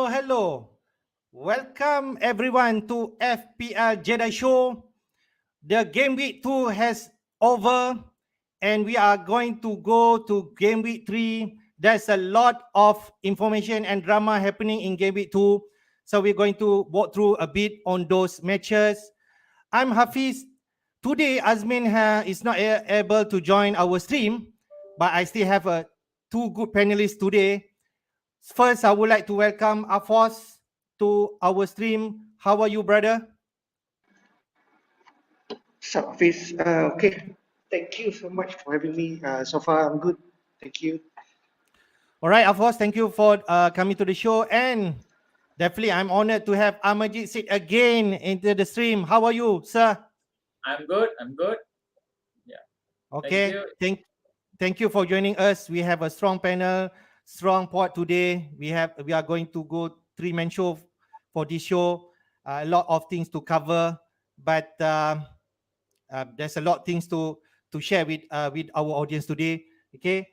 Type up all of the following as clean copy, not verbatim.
Hello. Welcome everyone to FPL Jedi Show. The Game Week 2 has over and we are going to go to Game Week 3. There's a lot of information and drama happening in Game Week 2. So we're going to walk through a bit on those matches. I'm Hafiz. Today, Azmin is not able to join our stream, but I still have two good panelists today. First, I would like to welcome Afos to our stream. How are you, brother? So, Hafiz, okay. Thank you so much for having me. So far, I'm good. Thank you. All right, Afos, thank you for coming to the show. And definitely, I'm honored to have Amajit sit again into the stream. How are you, sir? I'm good. Yeah. Okay. Thank you for joining us. We have a strong panel, strong pod today. We are going to go 3-man show for this show. A lot of things to cover, but there's a lot of things to share with our audience today. Okay.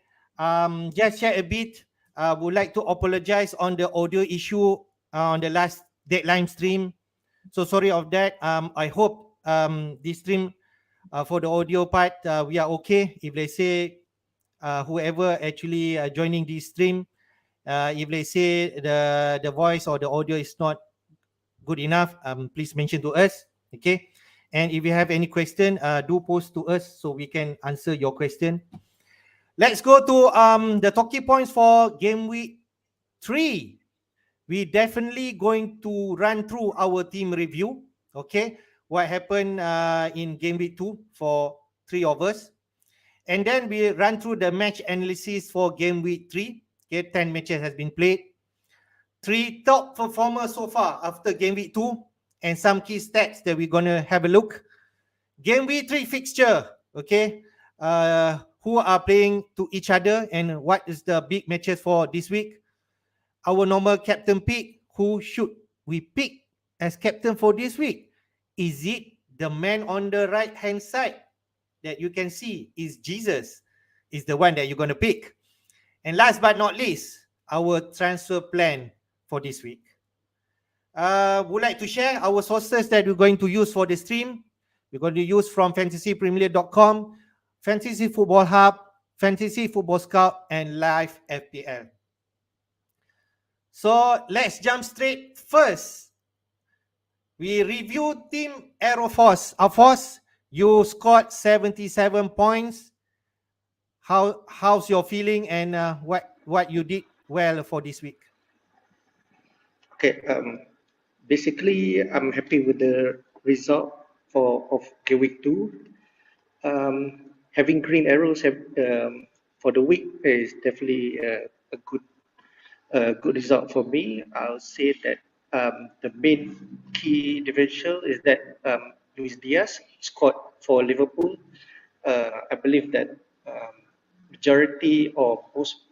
Just share a bit. Would like to apologize on the audio issue on the last deadline stream. So sorry of that. I hope this stream for the audio part we are okay. If they say whoever actually joining this stream, if they say the voice or the audio is not good enough, please mention to us. Okay. And if you have any question, do post to us so we can answer your question. Let's go to the talking points for Game Week 3. We definitely going to run through our team review. Okay, what happened in Game Week 2 for 3 of us. And then we run through the match analysis for Game Week 3. Okay, 10 matches has been played. 3 top performers so far after Game Week 2 and some key stats that we're going to have a look. Game Week 3 fixture, okay, who are playing to each other and what is the big matches for this week. Our normal captain pick, who should we pick as captain for this week? Is it the man on the right hand side that you can see is Jesus, is the one that you're going to pick. And last but not least, our transfer plan for this week. Would like to share our sources that we're going to use for the stream. We're going to use from fantasypremier.com, Fantasy Football Hub, Fantasy Football Scout, and Live FPL. So let's jump straight. First, we review Team Aeroforce. Force, you scored 77 points. How's your feeling, and what you did well for this week? Okay. Basically, I'm happy with the result of Gameweek 2. Having green arrows for the week is definitely a good result for me. I'll say that the main key differential is that Luis Diaz scored for Liverpool. I believe that majority or most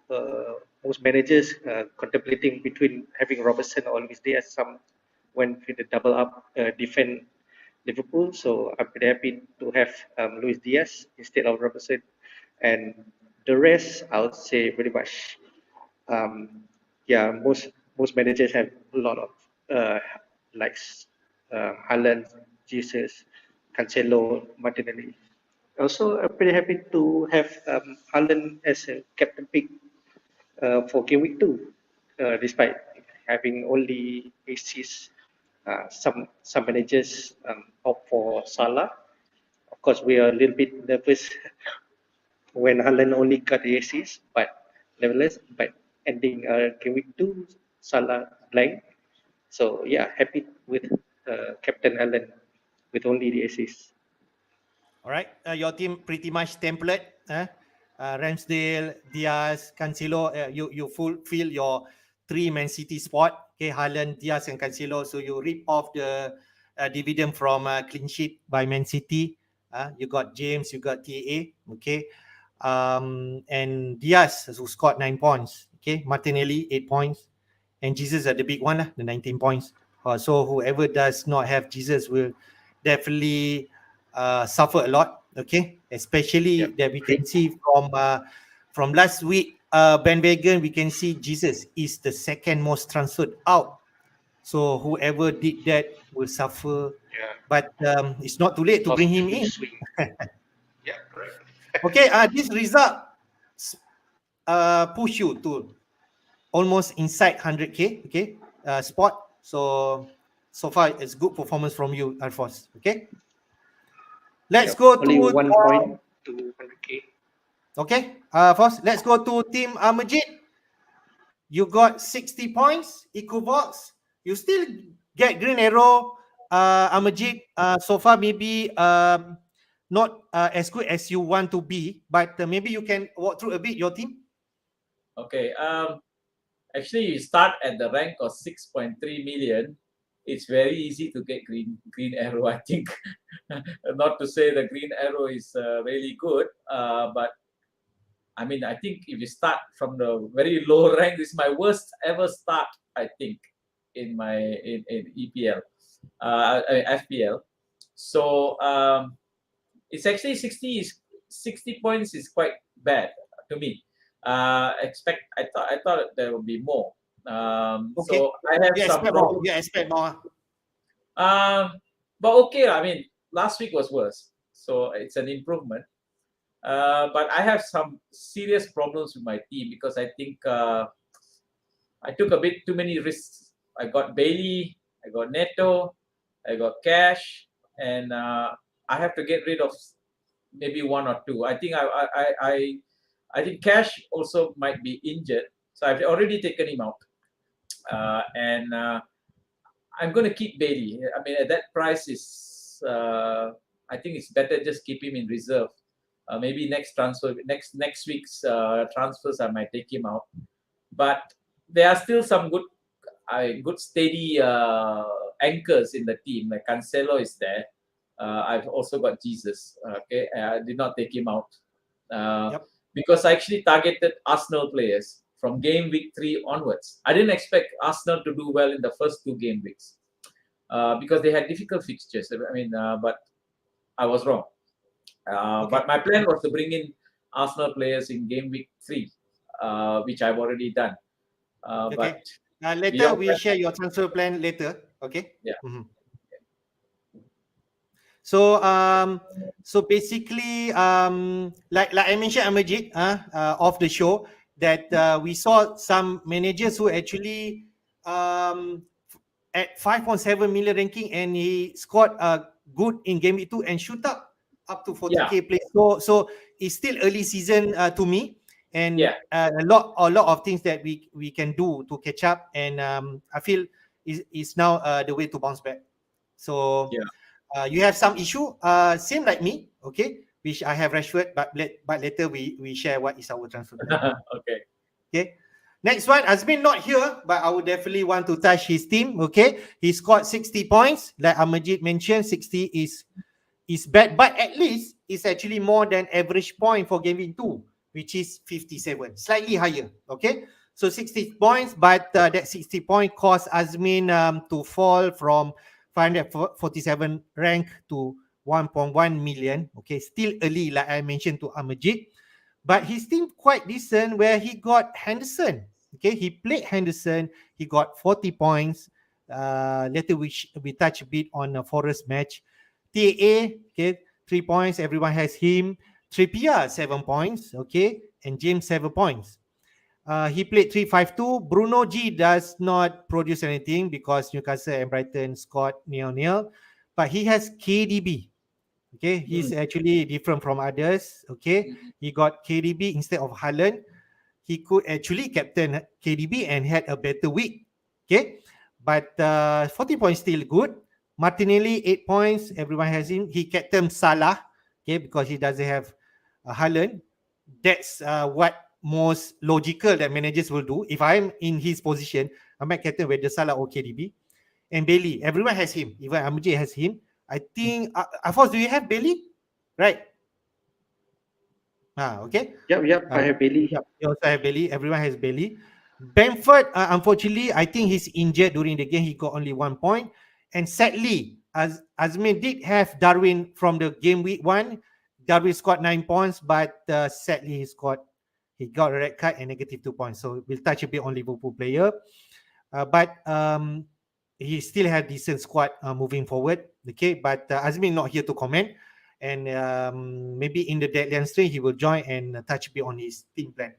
managers contemplating between having Robertson or Luis Diaz. Some went with the double up defend Liverpool. So I'm pretty happy to have Luis Diaz instead of Robertson. And the rest, I would say pretty much, yeah, most managers have a lot of like Haaland, Jesus, Cancelo, Martinelli. Also, I'm pretty happy to have Haaland as a captain pick for Game Week 2, despite having only assists. Some managers opt for Salah. Of course, we are a little bit nervous when Haaland only got the assist, but nevertheless, but ending Game Week 2, Salah blank. So yeah, happy with Captain Haaland with only the assist. All right, your team pretty much template. Ramsdale, Diaz, Cancelo. You fulfill your three Man City spot. Okay, Haaland, Diaz, and Cancelo. So you rip off the dividend from clean sheet by Man City. You got James, you got TAA. Okay, and Diaz who scored 9 points. Okay, Martinelli 8 points, and Jesus are the big one, the 19 points. So whoever does not have Jesus will definitely suffer a lot. Okay, especially that we can see from last week, bandwagon, we can see Jesus is the second most transferred out. So whoever did that will suffer. Yeah. But it's not too late to bring him in. Yeah, correct. Okay, this result push you to almost inside 100k. Okay, spot. So far it's good performance from you, Alphonse. Okay, let's go only to 1 point to 100k. Okay, first let's go to Team Majid. You got 60 points, Ecobox. You still get green arrow, Majid. So far maybe not as good as you want to be, but maybe you can walk through a bit your team. Okay. Actually, you start at the rank of 6.3 million. It's very easy to get green arrow. I think, not to say the green arrow is really good, but I mean, I think if you start from the very low rank, this is my worst ever start, I think, in my in EPL, FPL. So it's actually 60 points is quite bad to me. I thought there would be more. Okay. So I have some problems. Yeah, expect more. But okay, I mean, last week was worse, so it's an improvement. But I have some serious problems with my team because I think I took a bit too many risks. I got Bailey, I got Neto, I got Cash, and I have to get rid of maybe one or two. I think I think Cash also might be injured, so I've already taken him out, and I'm going to keep Bailey. I mean, at that price is I think it's better just keep him in reserve. Maybe next week's transfers I might take him out, but there are still some good steady anchors in the team. Like Cancelo is there. I've also got Jesus. Okay, I did not take him out because I actually targeted Arsenal players from game week 3 onwards. I didn't expect Arsenal to do well in the first 2 game weeks because they had difficult fixtures. I mean, but I was wrong. Okay. But my plan was to bring in Arsenal players in game week 3, which I've already done. Okay. But Later beyond we'll that, share your transfer plan later. Okay. yeah, Mhm. So basically like I mentioned Amajit off the show that we saw some managers who actually um at 5.7 million ranking and he scored good in game week 2 and shoot up to yeah, 40k play. So it's still early season to me, and yeah. a lot of things that we can do to catch up, and I feel is now the way to bounce back. So Yeah. you have some issue, same like me, okay, which I have Rashford, but later we share what is our transfer plan. Okay. Okay. Next one, Azmin not here, but I would definitely want to touch his team. Okay. He scored 60 points. Like Amajit mentioned, 60 is bad, but at least it's actually more than average point for game week 2, which is 57, slightly higher. Okay. So 60 points, but that 60 point caused Azmin to fall from 547 rank to 1.1 million. Okay. Still early, like I mentioned to Amajit. But his team quite decent where he got Henderson. Okay, he played Henderson. He got 40 points. Later we touch a bit on a Forest match. TAA, okay, 3 points. Everyone has him. Trippier, 7 points. Okay, and James, 7 points. He played 3-5-2. Bruno G does not produce anything because Newcastle and Brighton scored 0-0. But he has KDB. Okay, he's actually different from others. Okay, he got KDB instead of Haaland. He could actually captain KDB and had a better week. Okay, but 40 points still good. Martinelli 8 points. Everyone has him. He captained Salah. Okay, because he doesn't have Haaland. That's what most logical that managers will do. If I'm in his position, I might captain whether Salah or KDB. And Bailey, everyone has him. Even Amj has him. I think, Afos, do you have Bailey? Right. Okay. Yep. I have Bailey. Yeah, you also have Bailey. Everyone has Bailey. Bamford, unfortunately, I think he's injured during the game. He got only 1 point. And sadly, as Azmin did have Darwin from the game week 1. Darwin scored 9 points, but sadly he got a red card and negative 2 points. So we'll touch a bit on Liverpool player. But he still had decent squad moving forward. Okay, but Azmin not here to comment. And maybe in the deadline stream, he will join and touch a bit on his team plan.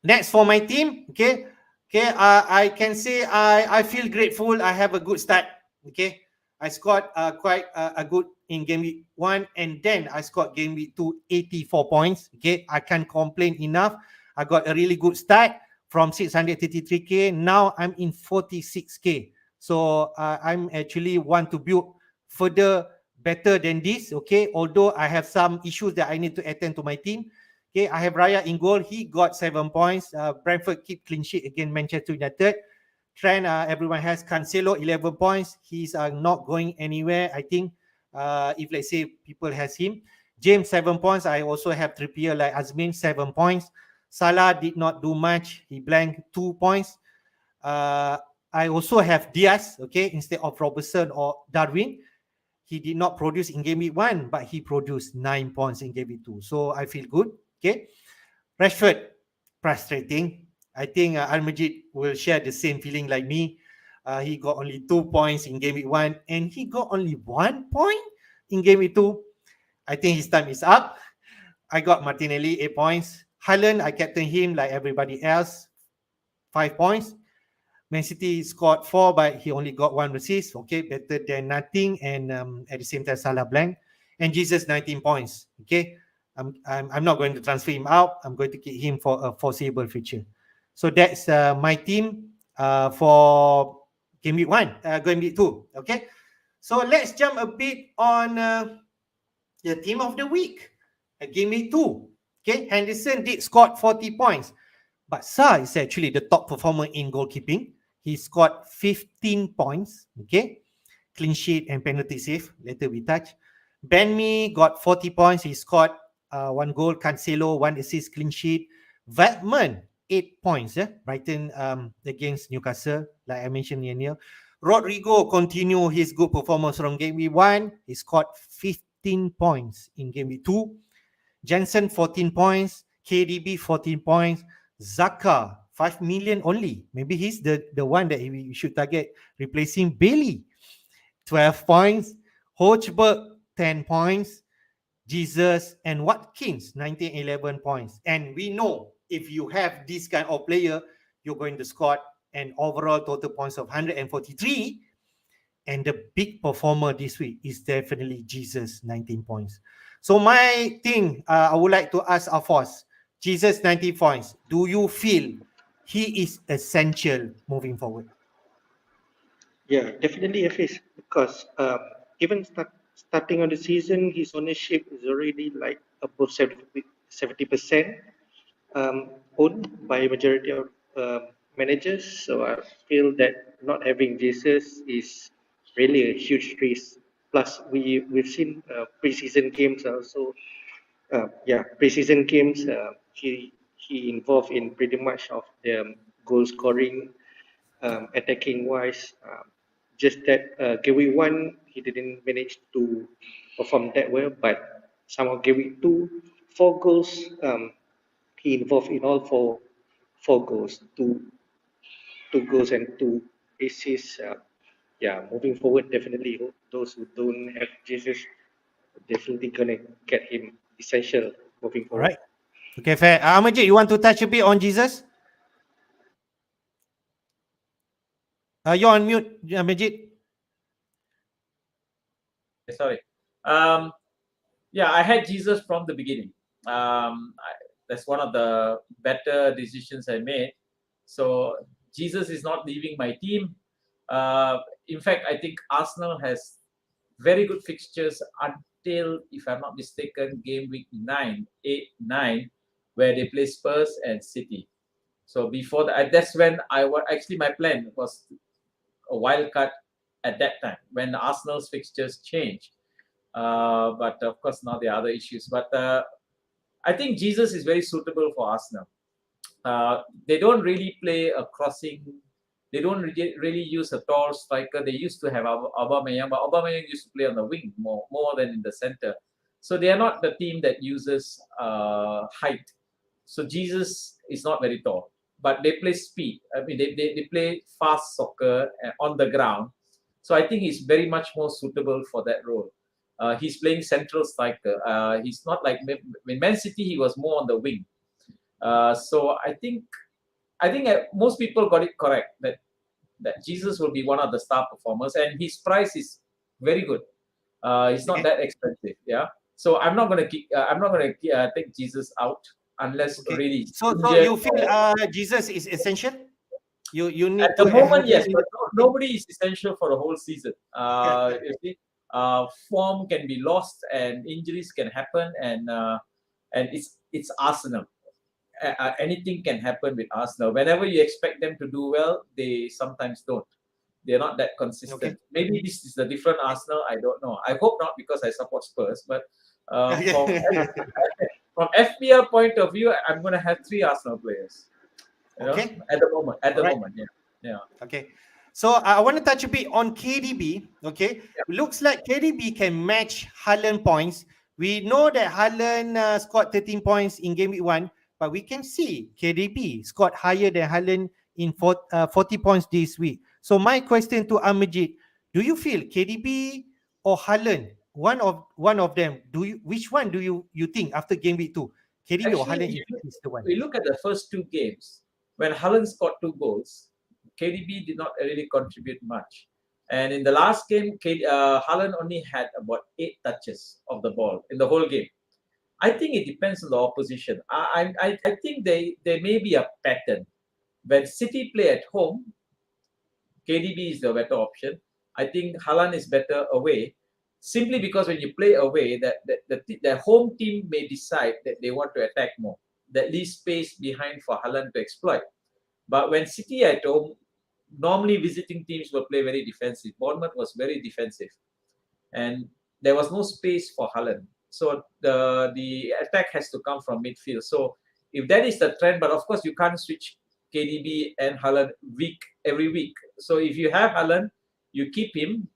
Next for my team, okay, I can say I feel grateful. I have a good start. Okay, I scored quite a good in game week 1, and then I scored game week 2 84 points. Okay, I can't complain enough. I got a really good start from 633k. Now I'm in 46k. So I'm actually want to build further better than this. Okay, although I have some issues that I need to attend to my team. Okay, I have Raya in goal. He got 7 points. Brentford keep clean sheet against Manchester United. Trent, everyone has Cancelo 11 points. He's not going anywhere. I think if let's say people has him. James 7 points. I also have Trippier like Azmin 7 points. Salah did not do much. He blanked 2 points. I also have Diaz, okay, instead of Robertson or Darwin. He did not produce in game week 1, but he produced 9 points in game week 2. So I feel good. Okay. Rashford, frustrating. I think Al-Majid will share the same feeling like me. He got only 2 points in game week 1 and he got only 1 point in game week 2. I think his time is up. I got Martinelli 8 points. Haaland, I captained him like everybody else, 5 points. Man City scored 4, but he only got 1 assist. Okay, better than nothing. And at the same time, Salah blank. And Jesus 19 points. Okay, I'm not going to transfer him out. I'm going to keep him for a foreseeable future. So that's my team for game week 1, game week 2. Okay, so let's jump a bit on the team of the week. Game week 2. Okay, Henderson did score 40 points. But Sa is actually the top performer in goalkeeping. He scored 15 points. Okay. Clean sheet and penalty save. Later we touch. Benmi got 40 points. He scored 1 goal. Cancelo, 1 assist, clean sheet. Veltman, 8 points. Brighton against Newcastle, like I mentioned earlier. Rodrigo continue his good performance from game week 1. He scored 15 points in game week 2. Jensen 14 points, KDB 14 points, Zaka 5 million only. Maybe he's the one that we should target replacing Bailey. 12 points, Hochberg 10 points, Jesus and Watkins 1911 points. And we know if you have this kind of player, you're going to score an overall total points of 143. And the big performer this week is definitely Jesus, 19 points. So my thing, I would like to ask Afos, Jesus, 19 points. Do you feel he is essential moving forward? Yeah, definitely a face because even starting on the season, his ownership is already like above 70% owned by majority of managers. So I feel that not having Jesus is really a huge risk. Plus, we've seen preseason games also. Preseason games. He involved in pretty much of the goal scoring, attacking wise. Just that game week 1 he didn't manage to perform that well, but somehow game week 2, 4 goals. He involved in all four goals, two goals and two assists. Moving forward, definitely those who don't have Jesus definitely gonna get him essential moving All forward. right. Okay, fair. Amajit, you want to touch a bit on Jesus? You're on mute, Amajit. Sorry. I had Jesus from the beginning. That's one of the better decisions I made. So Jesus is not leaving my team. In fact, I think Arsenal has very good fixtures until, if I'm not mistaken, game week 9, 8, 9, where they play Spurs and City. So before that, that's when my plan was a wild card at that time when Arsenal's fixtures changed. But of course, now there are other issues. But I think Jesus is very suitable for Arsenal. They don't really play a crossing. They don't really use a tall striker. They used to have Aubameyang, but Aubameyang used to play on the wing more than in the center. So they are not the team that uses height. So Jesus is not very tall, but they play speed. I mean, they play fast soccer on the ground. So I think he's very much more suitable for that role. He's playing central striker. He's not like in Man City. He was more on the wing. So I think most people got it correct that Jesus will be one of the star performers, and his price is very good. It's not that expensive. Yeah. So I'm not gonna take Jesus out unless really So you feel Jesus is essential? You need at the to have moment, yes, him in but the nobody is essential for the whole season. You see, form can be lost and injuries can happen, and it's Arsenal. Anything can happen with Arsenal. Whenever you expect them to do well, they sometimes don't. They're not that consistent. Okay. Maybe this is a different Arsenal. I don't know. I hope not because I support Spurs. But from FPL point of view, I'm going to have 3 Arsenal players. Okay. At the moment. At the Alright. moment, yeah. Okay. So I want to touch a bit on KDB. Okay. Looks like KDB can match Haaland points. We know that Haaland scored 13 points in game week 1, but we can see KDB scored higher than Haaland in 40 points this week. So my question to Amajit, do you feel KDB or Haaland, one of them, which one do you think after game week 2? KDB or Haaland is the one? We look at the first 2 games. When Haaland scored 2 goals, KDB did not really contribute much. And in the last game, Haaland only had about 8 touches of the ball in the whole game. I think it depends on the opposition. I think there may be a pattern. When City play at home, KDB is the better option. I think Haaland is better away, simply because when you play away, the home team may decide that they want to attack more, that leaves space behind for Haaland to exploit. But when City at home, normally visiting teams will play very defensive. Bonmert was very defensive, and there was no space for Haaland. So the attack has to come from midfield. So if that is the trend, but of course you can't switch KDB and Haaland every week. So if you have Haaland, You keep him.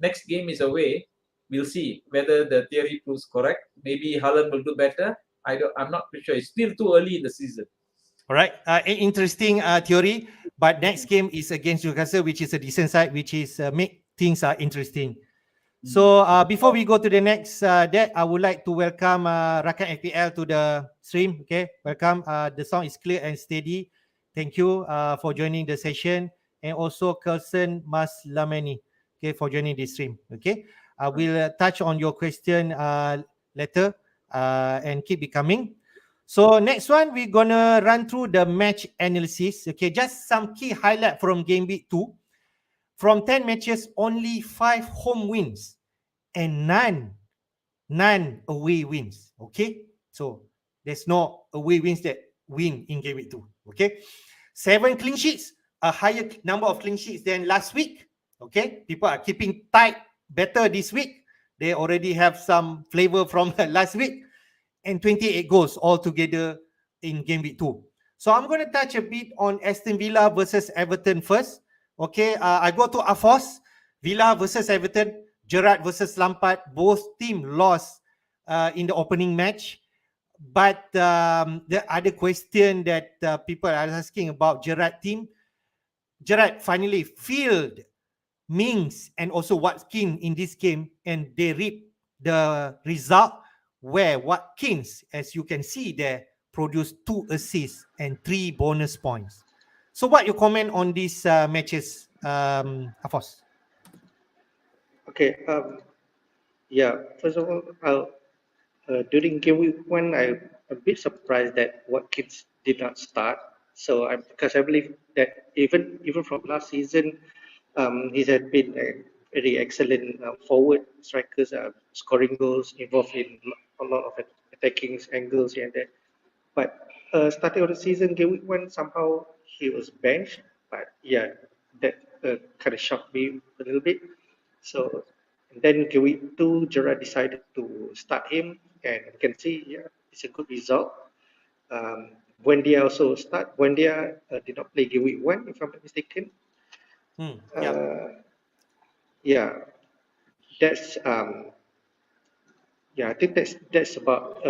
Next game is away. We'll see whether the theory proves correct. Maybe Haaland will do better. I'm not pretty sure. It's still too early in the season. All right. Interesting theory. But next game is against Newcastle, which is a decent side, which is make things interesting. So before we go to the next, that I would like to welcome Rakan FPL to the stream. Okay, welcome. The sound is clear and steady. Thank you for joining the session, and also Kelson Maslamani, okay, for joining the stream. Okay, I will touch on your question later and keep it coming. So next one, we're gonna run through the match analysis. Okay, just some key highlight from game week 2. From 10 matches, only 5 home wins and none away wins. Okay, so there's no away wins that win in game week 2. Okay, 7 clean sheets, a higher number of clean sheets than last week. Okay, people are keeping tight better this week. They already have some flavor from last week, and 28 goals altogether in game week 2. So I'm going to touch a bit on Aston Villa versus Everton first. Okay, I go to Afos. Villa versus Everton, Gerrard versus Lampard. Both teams lost in the opening match. But the other question that people are asking about Gerrard team, Gerrard finally fielded Mings and also Watkins in this game, and they reap the result where Watkins, as you can see there, produced 2 assists and 3 bonus points. So what you comment on these matches, Afos? Okay. Yeah. First of all, during game week 1, I'm a bit surprised that Watkins did not start. So because I believe that even from last season, he had been a very excellent forward strikers, scoring goals, involved in a lot of attacking angles here and there. But starting of the season, game week 1, somehow he was benched. But yeah, that kind of shocked me a little bit. So and then game week 2, Gerrard decided to start him, and you can see, yeah, it's a good result. Buendia also start. Buendia did not play game week 1, if I'm not mistaken. Yeah. Yeah, that's yeah, I think that's about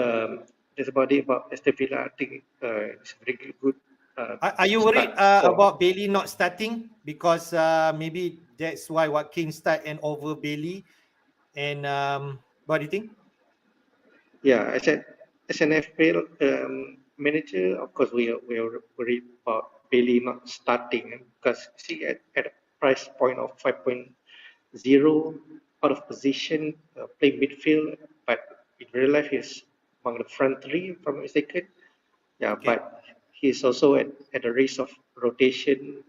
it about Aston Villa. I think it's a very good Are you worried start for. about Bailey not starting? Because maybe that's why Watkins start and over Bailey. And what do you think? Yeah, as an FPL manager, of course we are worried about Bailey not starting, because see at a price point of 5.0, out of position, playing midfield, but in real life he's among the front 3, if I'm not mistaken. Yeah, Okay. but he's also at the risk of rotation.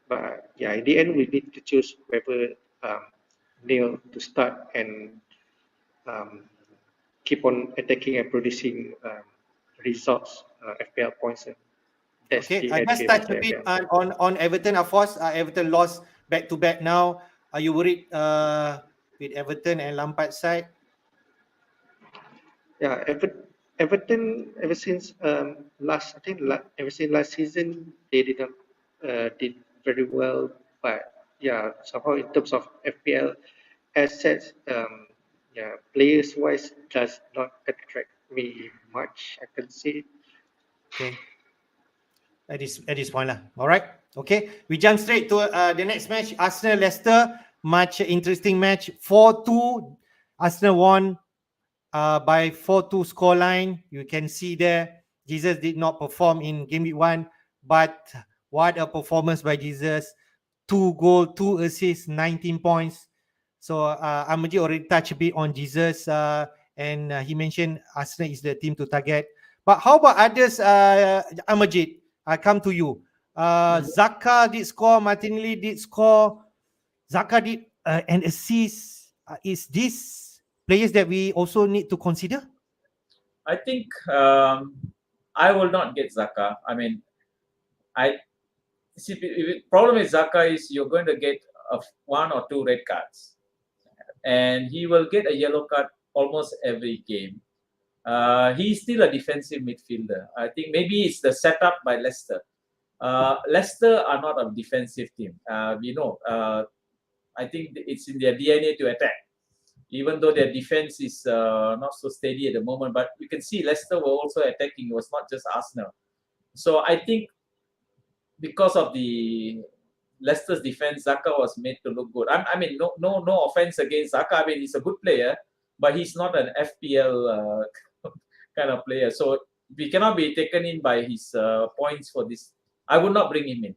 But yeah, in the end, we need to choose whether Neil to start and um, keep on attacking and producing results, FPL points. That's Okay, the I end just game of touched the a bit FPL. on Everton. Of course, Everton lost back to back now. Are you worried with Everton and Lampard side? Yeah, Everton ever since ever since last season they did very well, but yeah, somehow in terms of FPL assets, yeah, players wise does not attract me much, I can say. Okay, at this point lah. All right. Okay, we jump straight to the next match. Arsenal Leicester, much interesting match. 4-2. Arsenal won by 4-2 scoreline. You can see there, Jesus did not perform in game week 1, but what a performance by Jesus. 2 goals, 2 assists, 19 points. So Amajit already touched a bit on Jesus, and he mentioned Arsenal is the team to target. But how about others, Amajit? I come to you. Zaka did score, Martinelli did score, Zaka did an assist. Is this players that we also need to consider? I think I will not get Zaka. I mean, I see. The problem with Zaka is you're going to get 1 or 2 red cards, and he will get a yellow card almost every game. He's still a defensive midfielder. I think maybe it's the setup by Leicester. Leicester are not a defensive team. I think it's in their DNA to attack, even though their defense is not so steady at the moment. But you can see Leicester were also attacking. It was not just Arsenal. So I think because of the Leicester's defense, Xhaka was made to look good. I mean, no offense against Xhaka. I mean, he's a good player, but he's not an FPL kind of player. So we cannot be taken in by his points for this. I would not bring him in.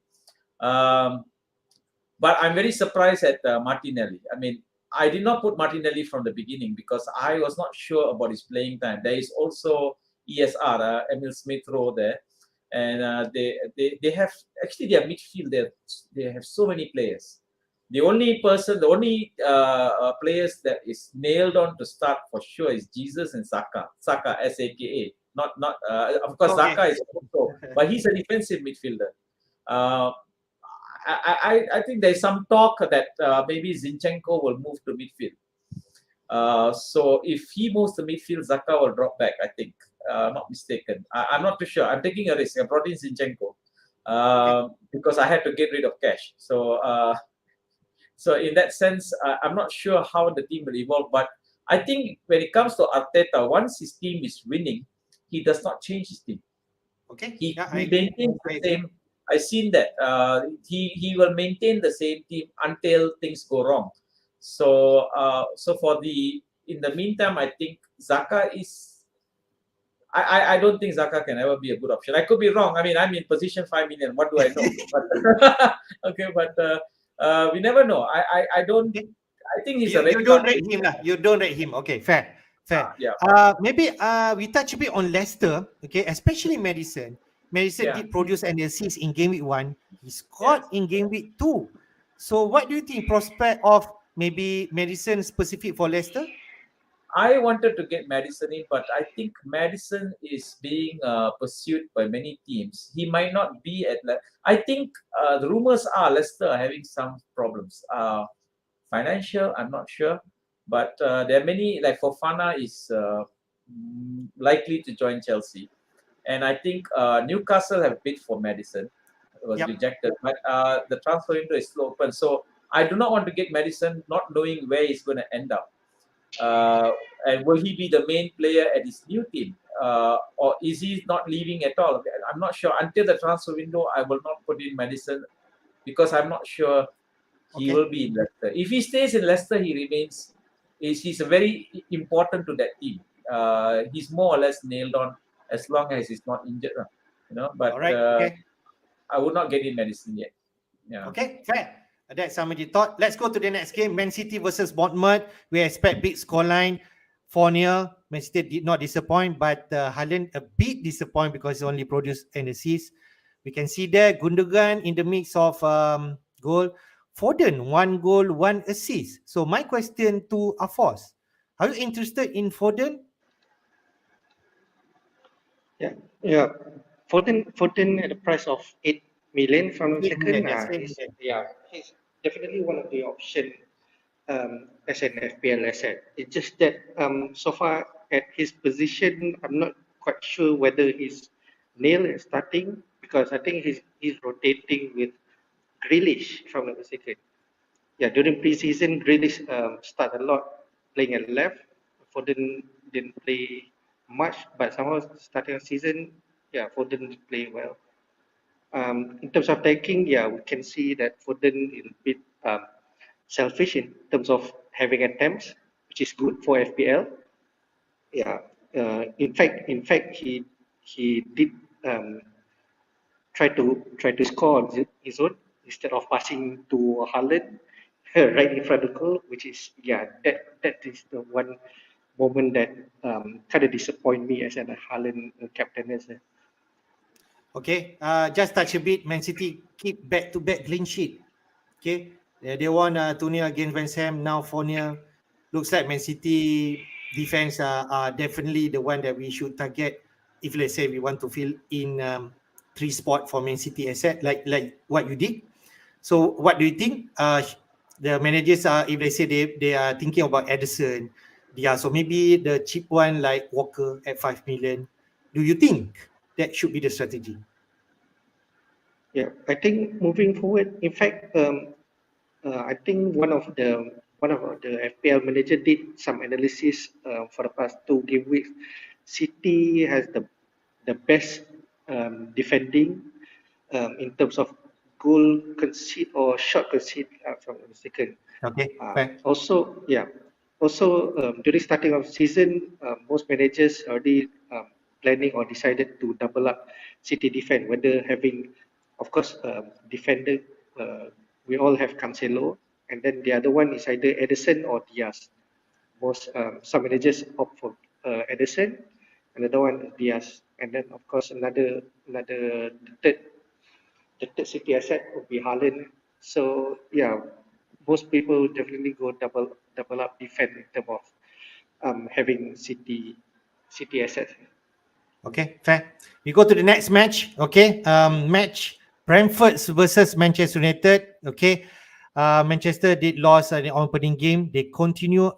But I'm very surprised at Martinelli. I mean, I did not put Martinelli from the beginning because I was not sure about his playing time. There is also ESR, Emil Smith Rowe there. And they have actually their midfield. They have so many players. The only players that is nailed on to start for sure is Jesus and Saka. Saka, SAKA. Not of course Okay. Saka is also, but he's a defensive midfielder. I think there's some talk that maybe Zinchenko will move to midfield. So if he moves to midfield, Xhaka will drop back, I think. Not mistaken. I'm not too sure. I'm taking a risk. I brought in Zinchenko because I had to get rid of cash. So in that sense, I'm not sure how the team will evolve. But I think when it comes to Arteta, once his team is winning, he does not change his team. Okay. He maintains the same. I've seen that. He will maintain the same team until things go wrong. So in the meantime, I think Xhaka is. I don't think Xhaka can ever be a good option. I could be wrong. I mean, I'm in position 5 million. What do I know? But we never know. I don't. I think he's a red You don't card. rate him lah. You don't rate him. Okay, fair. Yeah. Maybe we touch a bit on Leicester. Okay, especially Maddison. Maddison did produce an assist in game week 1. He scored in game week 2. So what do you think prospect of maybe Maddison specific for Leicester? I wanted to get Maddison in, but I think Maddison is being pursued by many teams. He might not be at. I think the rumors are Leicester are having some problems. Financial, I'm not sure, but there are many. Like Fofana is likely to join Chelsea, and I think Newcastle have bid for Maddison. It was rejected, but the transfer window is still open. So I do not want to get Maddison, not knowing where he's going to end up. And will he be the main player at his new team, or is he not leaving at all? I'm not sure. Until the transfer window, I will not put in Maddison because I'm not sure he will be in Leicester. If he stays in Leicester, he remains. He's very important to that team. He's more or less nailed on as long as he's not injured, But I would not get in Maddison yet. Yeah. Okay, fair. That's somebody thought. Let's go to the next game. Man City versus Bonmert. We expect big scoreline. 4-0. Man City did not disappoint, but Haaland a bit disappointed because he only produced an assist. We can see there Gundogan in the mix of goal. Foden, 1 goal, 1 assist. So my question to Afos, are you interested in Foden? Yeah. Foden at the price of 8 million from the second. He's definitely one of the options as an FPL asset. It's just that so far at his position, I'm not quite sure whether he's nailed at starting because I think he's rotating with Grealish from the second. Yeah, during preseason, Grealish started a lot playing at left. Foden didn't play much, but somehow starting the season, Foden play well. In terms of taking, we can see that Foden is a bit selfish in terms of having attempts, which is good for FPL. Yeah, in fact, he did try to score on his own instead of passing to Haaland right in front of the goal, which is that is the one moment that kind of disappoint me as a Haaland captain. Okay, just touch a bit. Man City keep back-to-back clean sheet. Okay, they won 2-0 against West Ham. Now 4-0. Looks like Man City defense are definitely the one that we should target if let's say we want to fill in 3 spot for Man City asset like what you did. So what do you think? The managers are, if they say they are thinking about Edison, so maybe the cheap one like Walker at 5 million. Do you think that should be the strategy? Yeah, I think moving forward, in fact, I think one of the FPL manager did some analysis for the past 2 game weeks. City has the best defending in terms of goal concede or shot concede, if I'm not mistaken. Okay, fair. Also, yeah. Also, during starting of season, most managers already planning or decided to double up City defense, whether having, of course, defender. We all have Cancelo, and then the other one is either Edison or Diaz. Most some managers opt for Edison, another one Diaz, and then of course another the third City asset would be Haaland. So yeah, most people definitely go double up defense in terms of having City assets. Okay, fair. We go to the next match. Okay, match Brentford versus Manchester United. Okay, Manchester did lost in the opening game. They continue.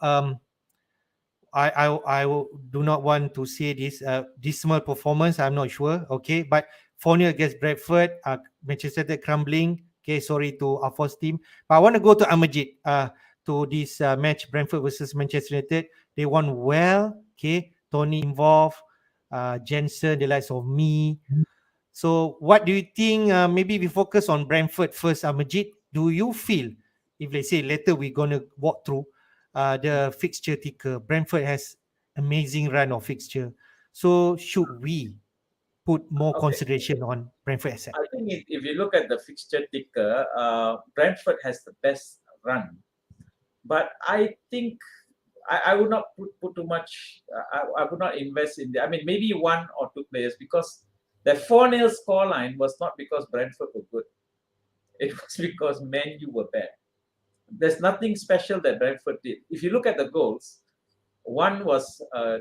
I do not want to say this dismal performance. I'm not sure. Okay, but 4-0 against Bradford. Manchester United crumbling. Okay, sorry to our first team. But I want to go to Amajit. To this match Brentford versus Manchester United. They won well. Okay, Tony involved. Jensen, the likes of me. So, what do you think? Maybe we focus on Brentford first. Majid, do you feel, if let's say later we're gonna walk through the fixture ticker, Brentford has amazing run of fixture. So, should we put more Okay. consideration on Brentford asset? I think if you look at the fixture ticker, Brentford has the best run. But I think I would not put too much. I would not invest in I mean, maybe one or two players, because the 4-0 scoreline was not because Brentford were good. It was because Man U were bad. There's nothing special that Brentford did. If you look at the goals, one was a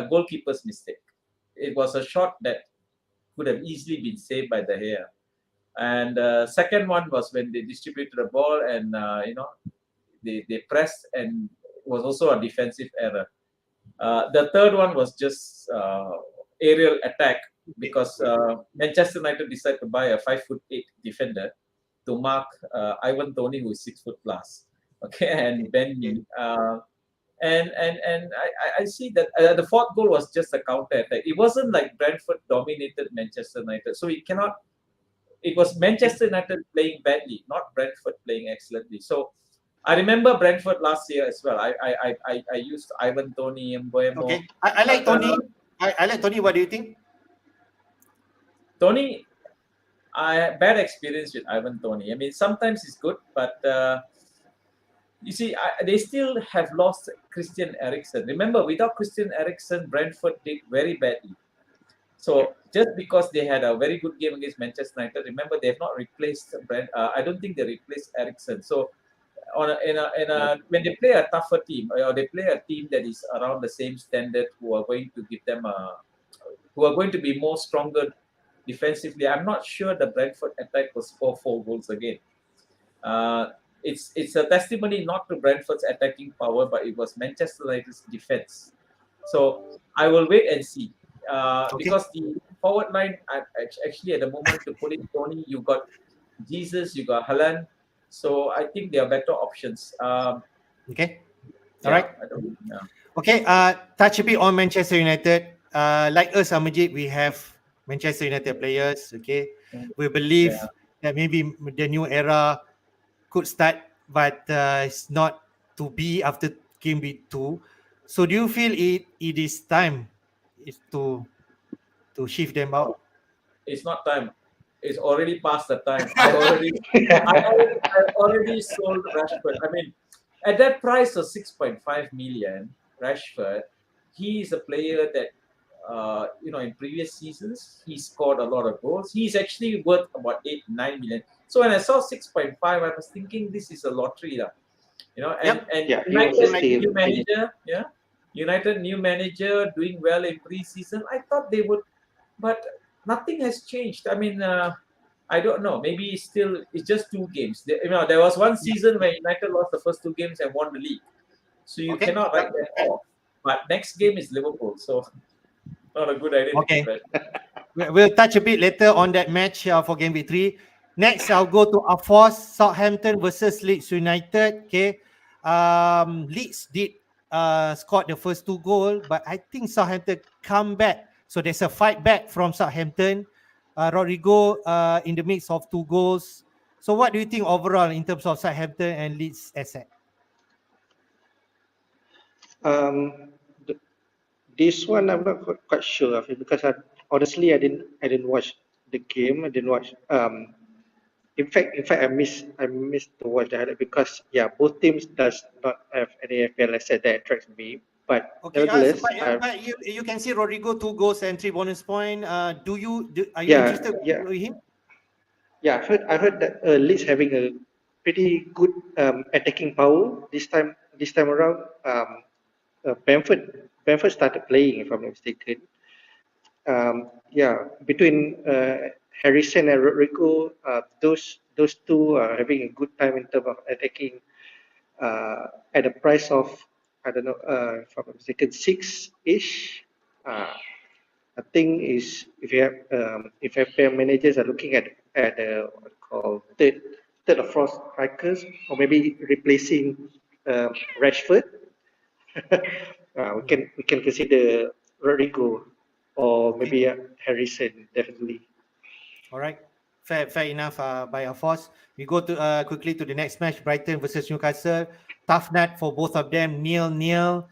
goalkeeper's mistake. It was a shot that could have easily been saved by De Gea. And second one was when they distributed the ball and they pressed, and it was also a defensive error. The third one was just aerial attack, because Manchester United decided to buy a 5'8" defender to mark Ivan Toney, who is 6 foot plus. Okay, and Ben Mee. And I see that the fourth goal was just a counter attack. It wasn't like Brentford dominated Manchester United, so it cannot. It was Manchester United playing badly, not Brentford playing excellently. So I remember Brentford last year as well. I used Ivan Toney and Mbeumo. Okay, I like Tony. I like Tony. What do you think? Toney, I had bad experience with Ivan Toney. I mean, sometimes he's good, but you see, they still have lost Christian Eriksen. Remember, without Christian Eriksen, Brentford did very badly. So just because they had a very good game against Manchester United, remember they have not replaced I don't think they replaced Eriksen. So when they play a tougher team, or they play a team that is around the same standard, who are going to give them who are going to be more stronger defensively, I'm not sure the Brentford attack will score 4 goals again. It's a testimony not to Brentford's attacking power, but it was Manchester United's defense. So I will wait and see. Because the forward line, actually at the moment, to put in Toney, you got Jesus, you got Haaland. So I think there are better options. Okay. All right. Yeah. Okay. Touch a bit on Manchester United. Like us, Amajit, we have Manchester United players. Okay. We believe that maybe the new era could start, but it's not to be after game week 2. So do you feel it is time to shift them out? It's not time. It's already past the time. I already sold Rashford. I mean, at that price of 6.5 million, Rashford, he is a player that in previous seasons he scored a lot of goals. He's actually worth about 8-9 million. So when I saw 6.5, I was thinking this is a lottery, United new manager doing well in pre-season. I thought they would, but nothing has changed. I mean, I don't know. Maybe it's just 2 games. There was one season where United lost the first 2 games and won the league, so you cannot write them off. But next game is Liverpool, so not a good idea. Okay. We'll touch a bit later on that match for game week 3. Next, I'll go to Afos, Southampton versus Leeds United. Okay. Leeds did scored the first 2 goals, but I think Southampton come back. So there's a fight back from Southampton. Rodrigo in the mix of 2 goals. So what do you think overall in terms of Southampton and Leeds asset? Um, th- this one I'm not quite sure of it because honestly I didn't watch the game. I didn't watch. In fact, I missed to watch the highlight because yeah, both teams does not have any FPL asset that attracts me. But Okay, nevertheless, but you can see Rodrigo 2 goals and 3 bonus point. Are you yeah, interested yeah, with him? yeah. I heard that Leeds having a pretty good attacking power this time around. Bamford started playing, if I'm not mistaken. Yeah, between Harrison and Rodrigo, those two are having a good time in terms of attacking at a price of I don't know if I'm not mistaken 6-ish. I think is if FPL managers are looking at what you call third or fourth strikers or maybe replacing Rashford, we can consider Rodrigo or Okay. maybe Harrison definitely. All right. Fair enough by our force. We go to quickly to the next match, Brighton versus Newcastle. Tough night for both of them, 0-0.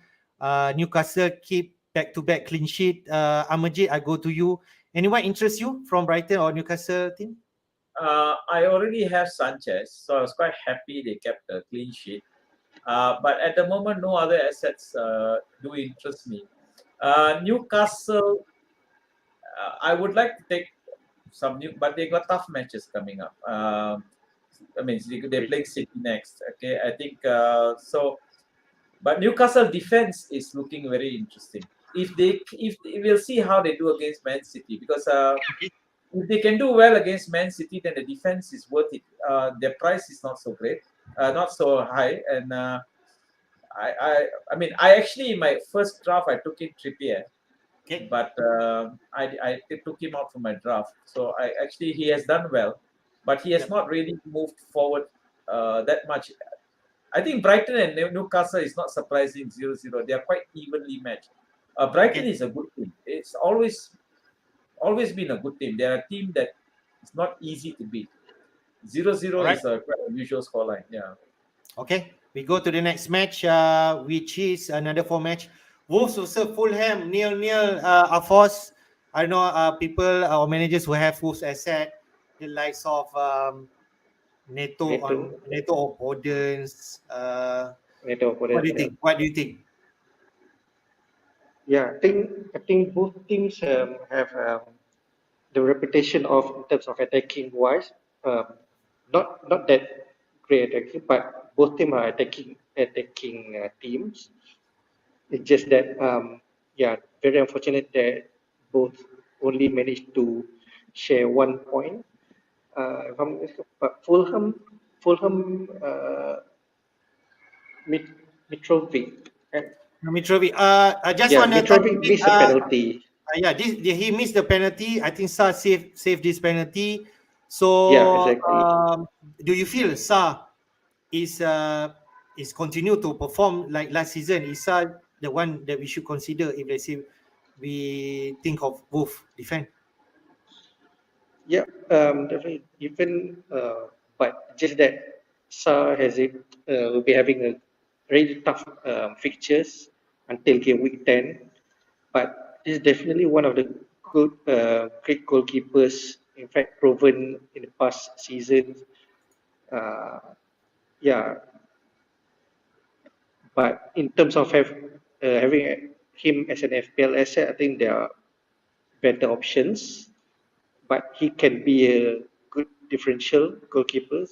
Newcastle keep back-to-back clean sheet. Amajit, I go to you. Anyone interest you from Brighton or Newcastle team? I already have Sanchez, so I was quite happy they kept a clean sheet. But at the moment, no other assets do interest me. Newcastle, I would like to take some new, but they got tough matches coming up. I mean, they're playing City next. Okay, I think so. But Newcastle defense is looking very interesting. If we'll see how they do against Man City because if they can do well against Man City, then the defense is worth it. Their price is not so great, not so high, and I mean, I actually in my first draft I took in Trippier, Okay. but I took him out from my draft. So I actually he has done well, but he has Yep. not really moved forward that much. I think Brighton and Newcastle is not surprising 0-0. They are quite evenly matched. Brighton Okay. is a good team. It's always been a good team. They're a team that is not easy to beat. 0-0 All right. is a quite unusual scoreline. Yeah. Okay. We go to the next match, which is another 4 match. Wolves versus Fulham, 0-0. Afos, I know people or managers who have Wolves asset, the likes of Neto, Neto or Gordons. Neto What do opponent. you Yeah. think? What do you think? Yeah, I think both teams have the reputation of in terms of attacking wise, um, not that great attacking, but both teams are attacking teams. It's just that yeah, very unfortunate that both only managed to share 1 point. If I'm, but Fulham Mitrovic. Mitrovi. I just Yeah, want to touch a Mitrovic bit. missed a penalty. Yeah, he missed the penalty. I think Sa saved this penalty. Yeah, So, exactly. do you feel Sa is continue to perform like last season? Is Sa the one that we should consider if let's say we think of both defense? Yeah, definitely. Even but just that Sa has it will be having a really tough fixtures until game week 10. But he's definitely one of the great goalkeepers. In fact, proven in the past seasons. Uh, yeah, but in terms of having him as an FPL asset, I think there are better options. But he can be a good differential goalkeeper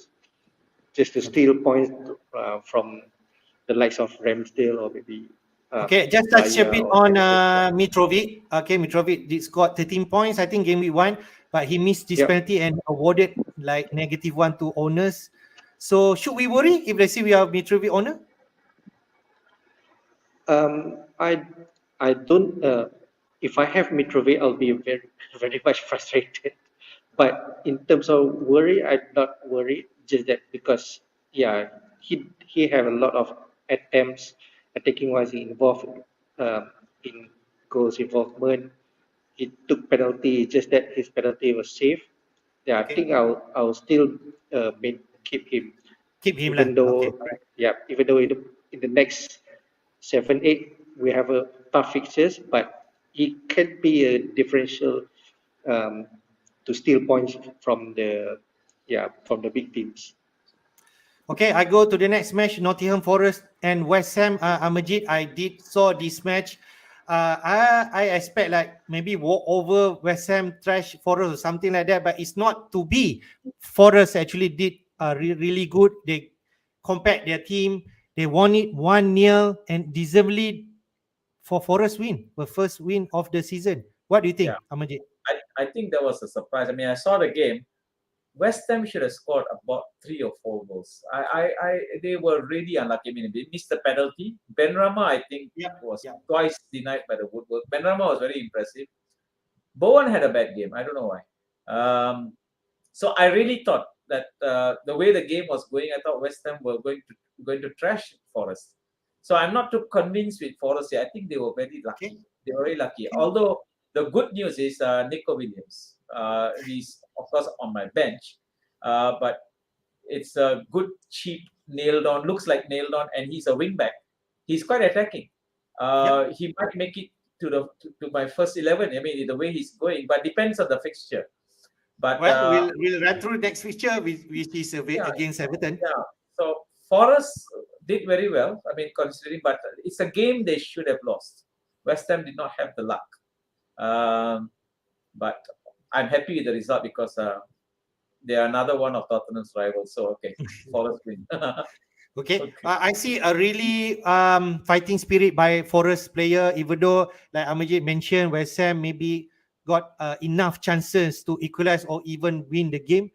just to Okay. steal points from the likes of Ramsdale or maybe Okay, just touch a Raya bit or on Everton. Yeah. Mitrovic. Okay, Mitrovic did score 13 points, I think, game week 1, but he missed this Yep. penalty and awarded like -1 to owners. So, should we worry if let's say we are Mitrovic owner? Um, I I don't. If I have Mitrovic, I'll be very very much frustrated But in terms of worry, I'm not worried. Just that because he have a lot of attempts, attacking wise, he involved in goals involvement. He took penalty. Just that his penalty was safe. Yeah, I Okay. think I'll still keep him, Keep him lah. even Okay. though Alright. even though in the next 7-8 we have a tough fixtures, but he can be a differential um, to steal points from the big teams. Okay, I go to the next match, Nottingham Forest and West Ham. Amajit, I did saw this match. I expect like maybe walk over West Ham, trash Forest or something like that, but it's not to be. Forest actually did really good. They compact their team. They won it 1-0 and deservedly for Forest win, the first win of the season. What do you Yeah, think, Amajit? I think that was a surprise. I mean, I saw the game. West Ham should have scored about 3 or 4 goals. They were really unlucky. I mean, they missed the penalty. Benrahma, I think, Yeah, was yeah. twice denied by the woodwork. Benrahma was very impressive. Bowen had a bad game. I don't know why. So I really thought that the way the game was going, I thought West Ham were going to trash Forest. So I'm not too convinced with Forest here. I think they were very lucky. Okay. They were very lucky. Okay. Although the good news is Nico Williams. He's of course on my bench, but it's a good, cheap, nailed on. Looks like nailed on, and he's a wing back. He's quite attacking. Yep. He might make it to my first 11. I mean, the way he's going, but depends on the fixture. But Well, we'll run through next fixture, which is yeah, against Everton. yeah. So Forest did very well. I mean, considering, but it's a game they should have lost. West Ham did not have the luck. But I'm happy with the result because they are another one of Tottenham's rivals. So okay, Forest win. Okay. Okay. I see a really fighting spirit by Forest player, even though, like Amajit mentioned, West Ham maybe got enough chances to equalize or even win the game.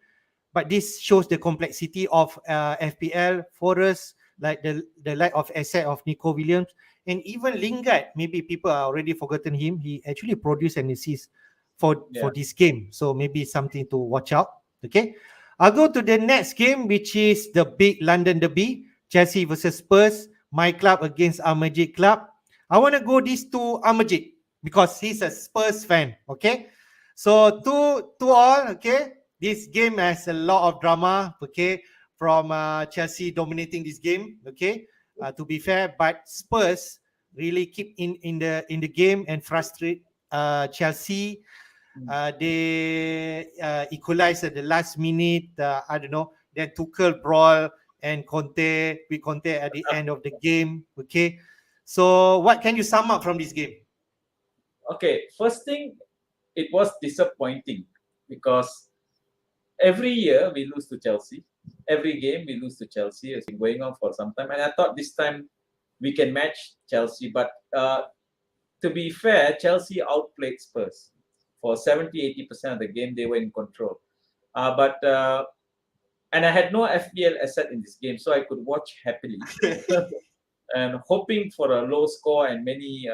But this shows the complexity of FPL. Forest, like the lack of asset of Nico Williams, and even Lingard. Maybe people are already forgotten him. He actually produced an assist Yeah. for this game, so maybe something to watch out. Okay, I'll go to the next game, which is the big London derby, Chelsea versus Spurs. My club against Amajit club. I want to go this to Amajit because he's a Spurs fan. Okay, so to all, okay, this game has a lot of drama, okay, from Chelsea dominating this game, okay, to be fair, but Spurs really keep in the game and frustrate Chelsea. They equalized at the last minute. I don't know. Then Tuchel brawl and Conte at the end of the game. Okay, so what can you sum up from this game? Okay. First thing, it was disappointing because every year we lose to Chelsea. Every game we lose to Chelsea. It's been going on for some time, and I thought this time we can match Chelsea. But to be fair, Chelsea outplayed Spurs for 70-80% of the game. They were in control. But and I had no FPL asset in this game, so I could watch happily and hoping for a low score and many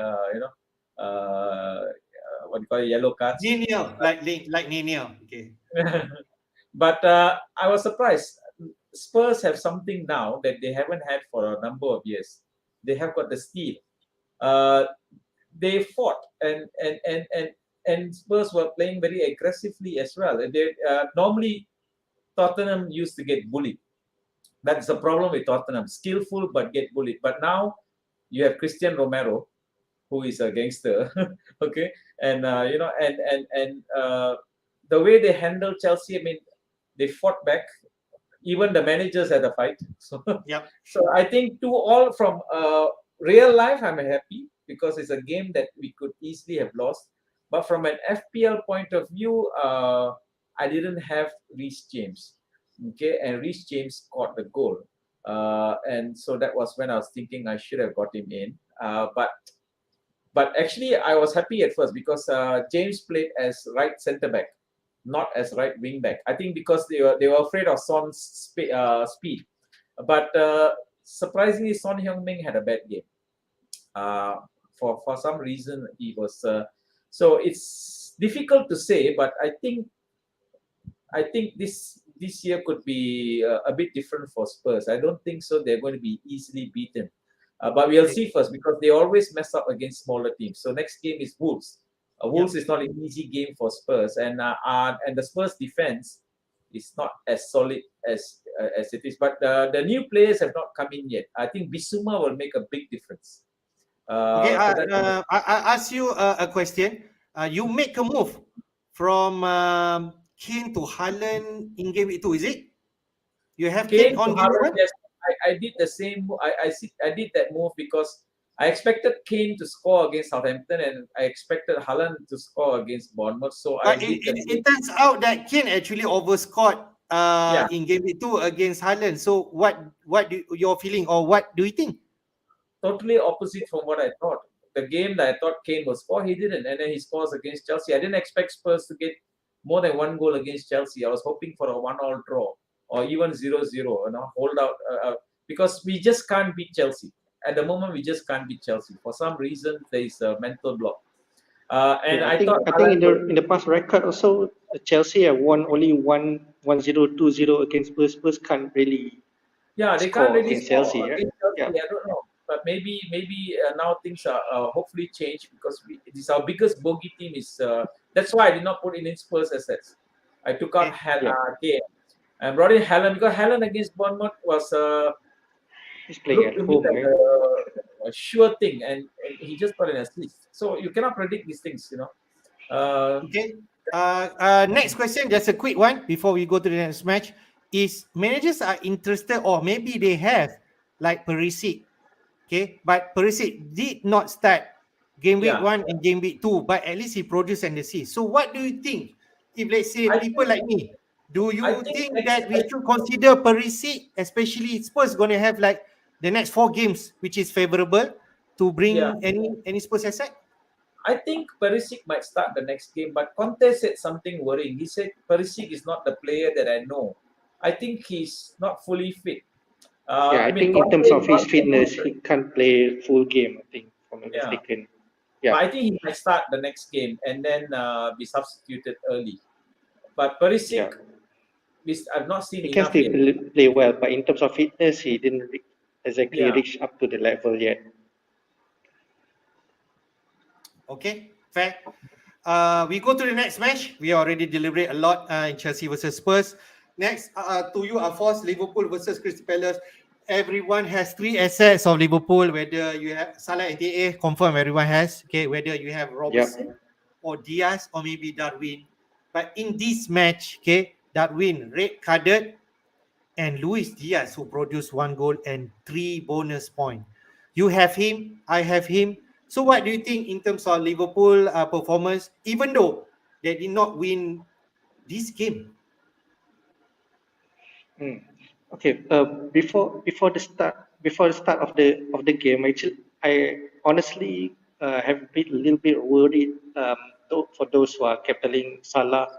what do you call it, yellow cards. Nino, like Nino. Okay. But I was surprised. Spurs have something now that they haven't had for a number of years. They have got the steal. Uh, they fought and Spurs were playing very aggressively as well. They normally Tottenham used to get bullied. That's the problem with Tottenham. Skillful but get bullied. But now you have Christian Romero, who is a gangster, okay, and the way they handle Chelsea, I mean, they fought back. Even the managers had a fight. So, Yep. so I think to all from real life, I'm happy because it's a game that we could easily have lost. But from an FPL point of view, I didn't have Reece James, okay, and Reece James scored the goal, and so that was when I was thinking I should have got him in, but actually I was happy at first because James played as right centre back, not as right wing back. I think because they were afraid of Son's speed, but surprisingly Son Heung-min had a bad game. For some reason he was so it's difficult to say, but I think I think this year could be a bit different for Spurs. I don't think so. They're going to be easily beaten. But we'll see first because they always mess up against smaller teams. So next game is Wolves. Wolves is not an easy game for Spurs, and the Spurs defense is not as solid as it is. But the new players have not come in yet. I think Bissouma will make a big difference. Okay, So I ask you a question. You make a move from Kane to Haaland in game week 2, is it? You have Kane Kane to on game Haaland, 1? yes, I did the same. I did that move because I expected Kane to score against Southampton and I expected Haaland to score against Bournemouth. So I But did the same. it turns out that Kane actually overscored Yeah, in game week 2 against Haaland. So what do your feeling, or what do you think? totally opposite from what I thought. The game that I thought Kane would score, he didn't, and then he scores against Chelsea. I didn't expect Spurs to get more than one goal against Chelsea. I was hoping for a 1-1 draw or even 0-0. Hold out because we just can't beat Chelsea at the moment. We just can't beat Chelsea for some reason. There is a mental block, and Yeah, I thought I think Haaland would. in the past record also, Chelsea have won only 1-0, 2-0 against Spurs. Spurs can't really Yeah, they can't score really against score Chelsea, right? against Chelsea. Yeah. I don't know, but maybe now things are hopefully changed because it is our biggest bogey team. Is That's why I did not put in Spurs assets. I took out Yeah. Kane and brought in Haaland because Haaland against Bonmert was He's playing looked at to me home, like right? a sure thing, and he just got an assist. So you cannot predict these things. Okay. Next question, just a quick one before we go to the next match. Is managers are interested, or maybe they have, like Perisic, okay? But Perisic did not start game week Yeah, 1 and game week 2, but at least he produced and assist. So what do you think? If let's say I people think like me, do I you think think next. that we should consider Perisic, especially Spurs going to have like the next 4 games, which is favorable to Yeah, bring any Spurs asset? I think Perisic might start the next game, but Conte said something worrying. He said Perisic is not the player that I know. I think he's not fully fit. Yeah, I I mean, think in Conte terms is of his not fitness, supposed to. he can't play full game, I think, if I'm not Yeah, mistaken. but Yeah, I think he might start the next game and then be substituted early. But yeah. Perisic, I've not seen He can enough still yet. play well, but in terms of fitness, he didn't exactly Yeah, reach up to the level yet. Okay, fair. We go to the next match. We already deliberate a lot in Chelsea versus Spurs. Next, to you, Alphonse, Liverpool versus Crystal Palace. Everyone has 3 assets of Liverpool. Whether you have Salah and TA, confirm everyone has. Okay, whether you have Yep. Robertson or Diaz or maybe Darwin. But in this match, okay, Darwin red carded and Luis Diaz, who produced 1 goal and 3 bonus points. You have him, I have him. So what do you think in terms of Liverpool performance, even though they did not win this game? Hmm. Okay. Before the start of the game, actually, I honestly have been a little bit worried. For those who are captaining Salah,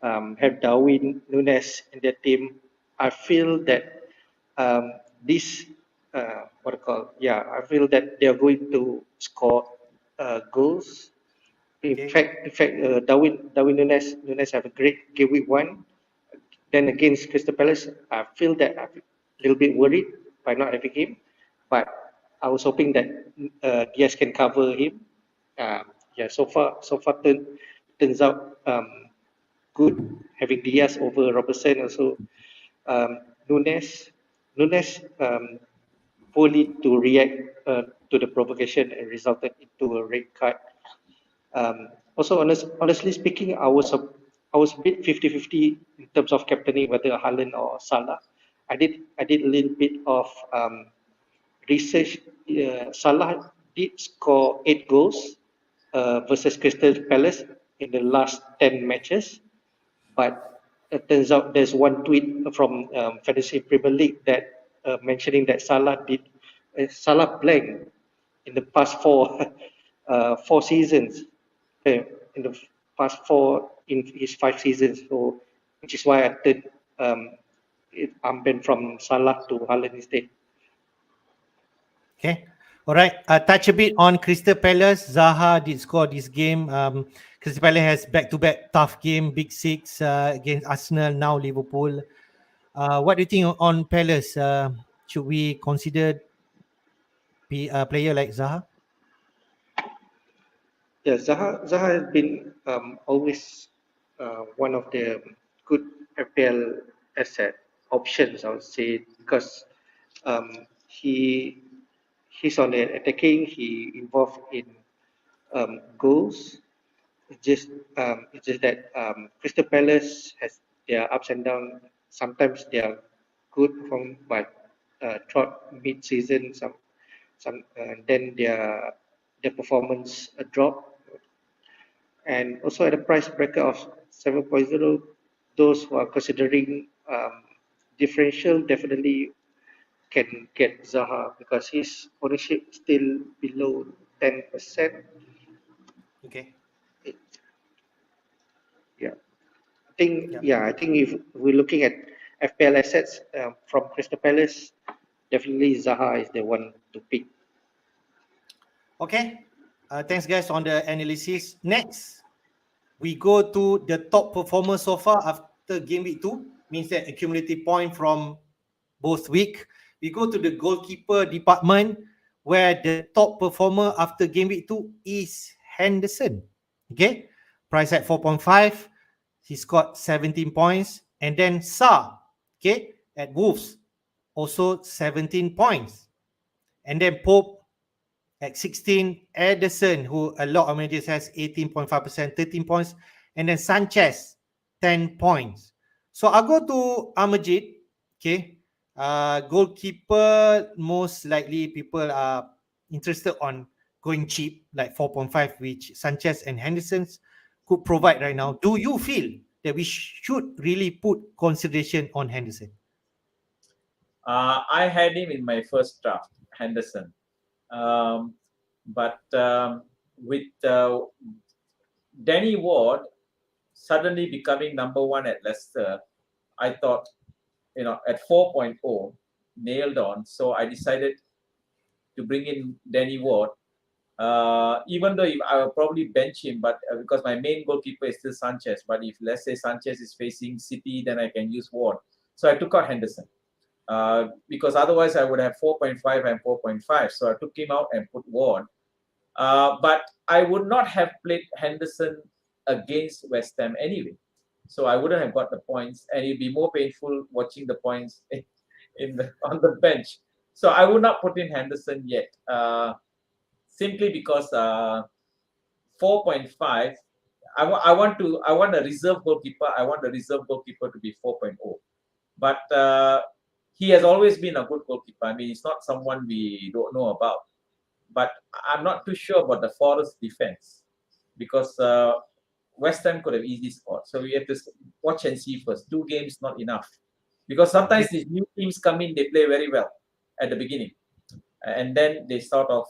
have Darwin Nunes in their team. I feel that this what I call, yeah, I feel that they are going to score goals. Okay. In fact, Darwin Nunes have a great game week 1. Then against Crystal Palace, I feel that I'm a little bit worried by not having him, but I was hoping that Diaz can cover him. Yeah, so far turns out good having Diaz over Robertson. Also, Nunes poorly to react to the provocation and resulted into a red card. Also, honestly speaking, I was a bit 50-50 in terms of captaining whether Haaland or Salah. I did a little bit of research. Salah did score 8 goals versus Crystal Palace in the last 10 matches, but it turns out there's one tweet from Fantasy Premier League that mentioning that Salah blank in the past 4 seasons, in the past 4 in his 5 seasons. So, which is why I turned armband from Salah to Haaland instead. Okay. All right. Touch a bit on Crystal Palace. Zaha did score this game. Crystal Palace has back-to-back tough game, Big Six against Arsenal, now Liverpool. What do you think on Palace? Should we consider a player like Zaha? Yeah, Zaha has been always one of the good FPL asset options, I would say, because he's on the attacking. He involved in goals. It's just that Crystal Palace has their ups and downs. Sometimes they are good from but throughout mid-season, some then their performance drop, and also at a price bracket of 7.0, those who are considering differential definitely can get Zaha because his ownership still below 10%. Okay. Yeah, Yeah. I think if we're looking at FPL assets from Crystal Palace, definitely Zaha is the one to pick. Okay. Thanks, guys, on the analysis. Next, we go to the top performer so far after game week 2, means that accumulative point from both week. We go to the goalkeeper department, where the top performer after game week 2 is Henderson. Okay, price at 4.5. He scored 17 points. And then Sa, okay, at Wolves, also 17 points. And then Pope at 16, Ederson, who a lot of managers has 18.5%, 13 points. And then Sanchez, 10 points. So I'll go to Amajid. Okay. Goalkeeper, most likely people are interested on going cheap, like 4.5, which Sanchez and Henderson's could provide right now. Do you feel that we should really put consideration on Henderson? I had him in my first draft, Henderson. But with Danny Ward suddenly becoming number one at Leicester, I thought, at 4.0, nailed on. So I decided to bring in Danny Ward. Even though I will probably bench him, but because my main goalkeeper is still Sanchez. But if, let's say, Sanchez is facing City, then I can use Ward. So I took out Henderson. Because otherwise I would have 4.5 and 4.5. So I took him out and put Ward. But I would not have played Henderson against West Ham anyway. So I wouldn't have got the points, and it'd be more painful watching the points on the bench. So I would not put in Henderson yet, simply because 4.5. I want a reserve goalkeeper. I want the reserve goalkeeper to be 4.0. But he has always been a good goalkeeper. I mean, it's not someone we don't know about. But I'm not too sure about the Forest defense, because West Ham could have easily scored. So we have to watch and see first. 2 games not enough, because sometimes these new teams come in, they play very well at the beginning, and then they sort of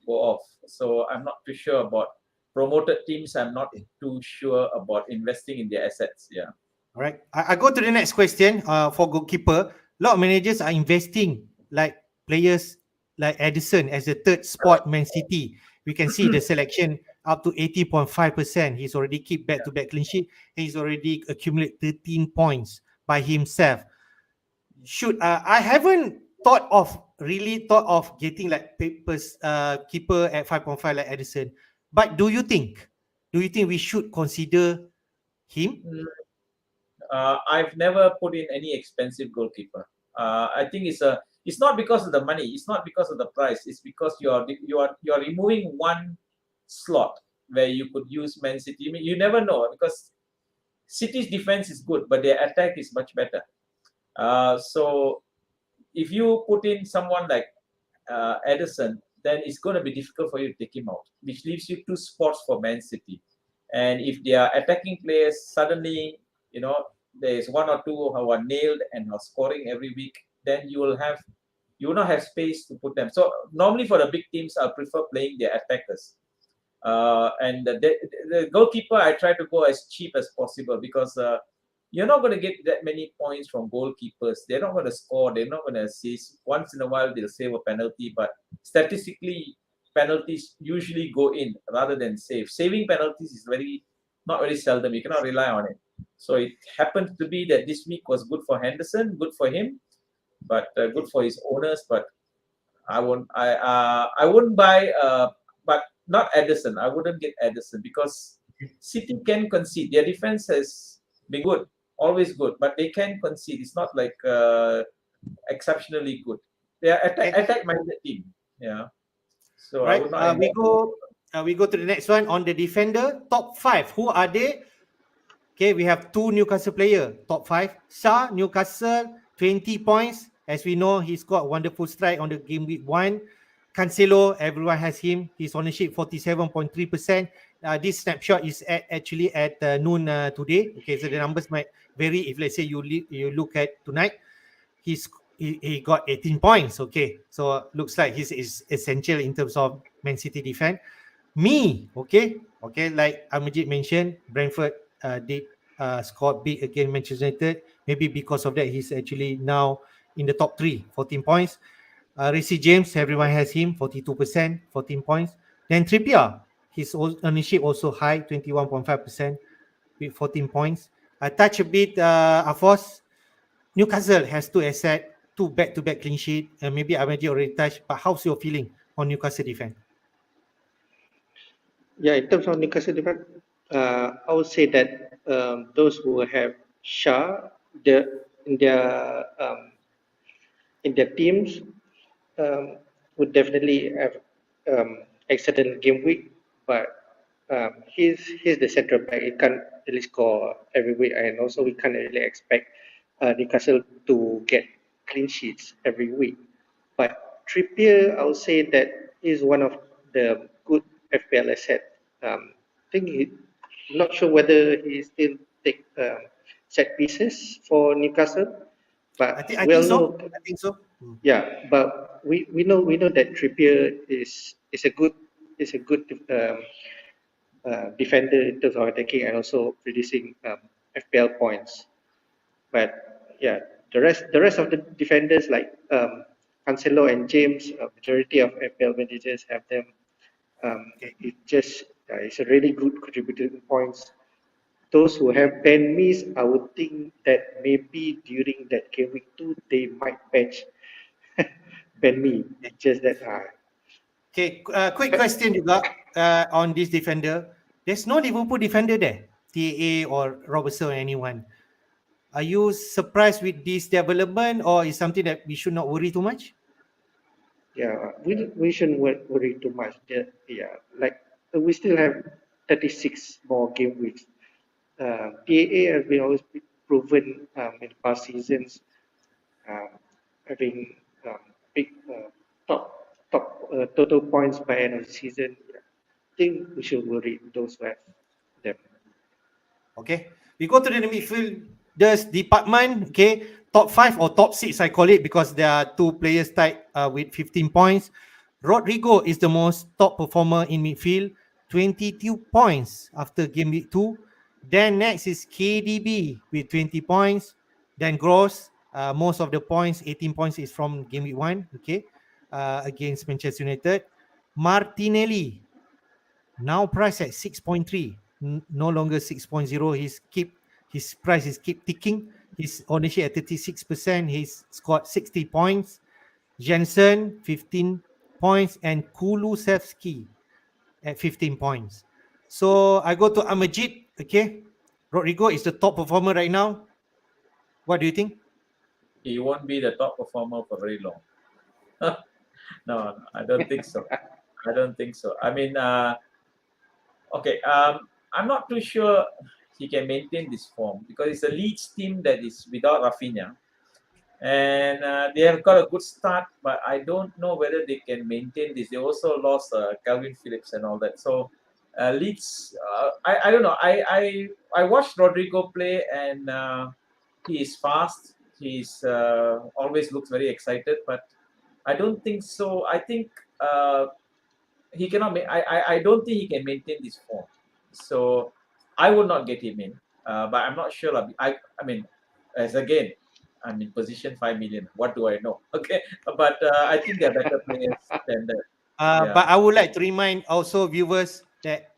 go off. So I'm not too sure about promoted teams. I'm not too sure about investing in their assets. Yeah. All right. I go to the next question. For goalkeeper, a lot of managers are investing like players like Edison as the third spot Man City. We can see the selection up to 80.5%. He's already keep back-to-back clean sheet. He's already accumulated 13 points by himself. I haven't really thought of getting like papers keeper at 5.5 like Edison. But do you think we should consider him? I've never put in any expensive goalkeeper. I think it's not because of the money. It's not because of the price. It's because you're removing one slot where you could use Man City. I mean, you never know, because City's defense is good, but their attack is much better. So if you put in someone like Edison, then it's going to be difficult for you to take him out, which leaves you 2 spots for Man City. And if their attacking players suddenly, there's 1 or 2 who are nailed and are scoring every week, then you will not have space to put them. So normally for the big teams, I prefer playing their attackers. And the goalkeeper, I try to go as cheap as possible, because you're not going to get that many points from goalkeepers. They're not going to score. They're not going to assist. Once in a while, they'll save a penalty, but statistically, penalties usually go in rather than save. Saving penalties is not very seldom. You cannot rely on it. So it happened to be that this week was good for Henderson, good for him, but good for his owners. But I wouldn't buy but not Edison. I wouldn't get Edison because City can concede. Their defense has been good, always good, but they can concede. It's not like exceptionally good. They are attack minded team. Yeah. So I Right. would not We go to the next one on the defender. Top 5. Who are they? Okay, we have 2 Newcastle player. Top 5. Shah, Newcastle, 20 points. As we know, he scored a wonderful strike on the game week 1. Cancelo, everyone has him. His ownership 47.3%. This snapshot is actually at noon today. Okay, so the numbers might vary if let's say you look at tonight. He got 18 points. Okay, so looks like he's is essential in terms of Man City defense. Me, okay, like Amajid mentioned, Brentford did score big against Manchester United. Maybe because of that, he's actually now in the top 3, 14 points. Reece James, everyone has him, 42%, 14 points. Then Trippier, his ownership also high, 21.5% with 14 points. I touch a bit, Afos. Newcastle has 2 assets, 2 back-to-back clean sheet. Maybe Amajid already touched, but how's your feeling on Newcastle defense? Yeah, in terms of Newcastle defense, I would say that those who have Shah, in their um, in their teams, would definitely have excellent game week. But he's the central back. He can't really score every week, and also we can't really expect Newcastle to get clean sheets every week. But Trippier, I would say that is one of the good FPL asset. I think not sure whether he still take set pieces for Newcastle, but I we all think so. know, I think so. yeah. But we know that Trippier is a good defender in terms of attacking and also producing FPL points. But yeah, the rest of the defenders like Cancelo and James, majority of FPL managers have them. Okay. It's a really good contributing points. Those who have Ben Mees, I would think that maybe during that game week 2 they might bench Ben Mee. Just that Okay, quick question juga on this defender. There's no Liverpool defender there, TAA or Robertson or anyone. Are you surprised with this development, or is something that we should not worry too much? yeah, we shouldn't worry too much. Yeah, like we still have 36 more game weeks. TAA has been always been proven in the past seasons, um, having big top total points by end of the season. Yeah. I think we should worry those who have them. Okay, we go to the midfielders department. Okay, top 5 or top 6, I call it, because there are 2 players tied with 15 points. Rodrigo is the most top performer in midfield, 22 points after game week 2. Then next is KDB with 20 points. Then Gross, most of the points, 18 points, is from game week 1. Okay, against Manchester United. Martinelli, now priced at 6.3, no longer 6.0. His price is keep ticking. His ownership at 36%. He's scored 60 points. Jensen 15 points and Kulusevski at 15 points. So I go to Amajit. Okay, Rodrigo is the top performer right now. What do you think? he won't be the top performer for very long. No, I don't think so. I don't think so. I mean, okay, I'm not too sure he can maintain this form because it's a Leeds team that is without Rafinha, and they have got a good start, but I don't know whether they can maintain this. They also lost Calvin Phillips and all that. So Leeds, I don't know. I watched Rodrigo play, and he is fast. He's always looks very excited, but I don't think so. I think he cannot. I don't think he can maintain this form. So I would not get him in. But I'm not sure. I mean, as again, I'm in position 5 million. What do I know? Okay, but I think they're better players than that. Yeah. But I would like to remind also viewers that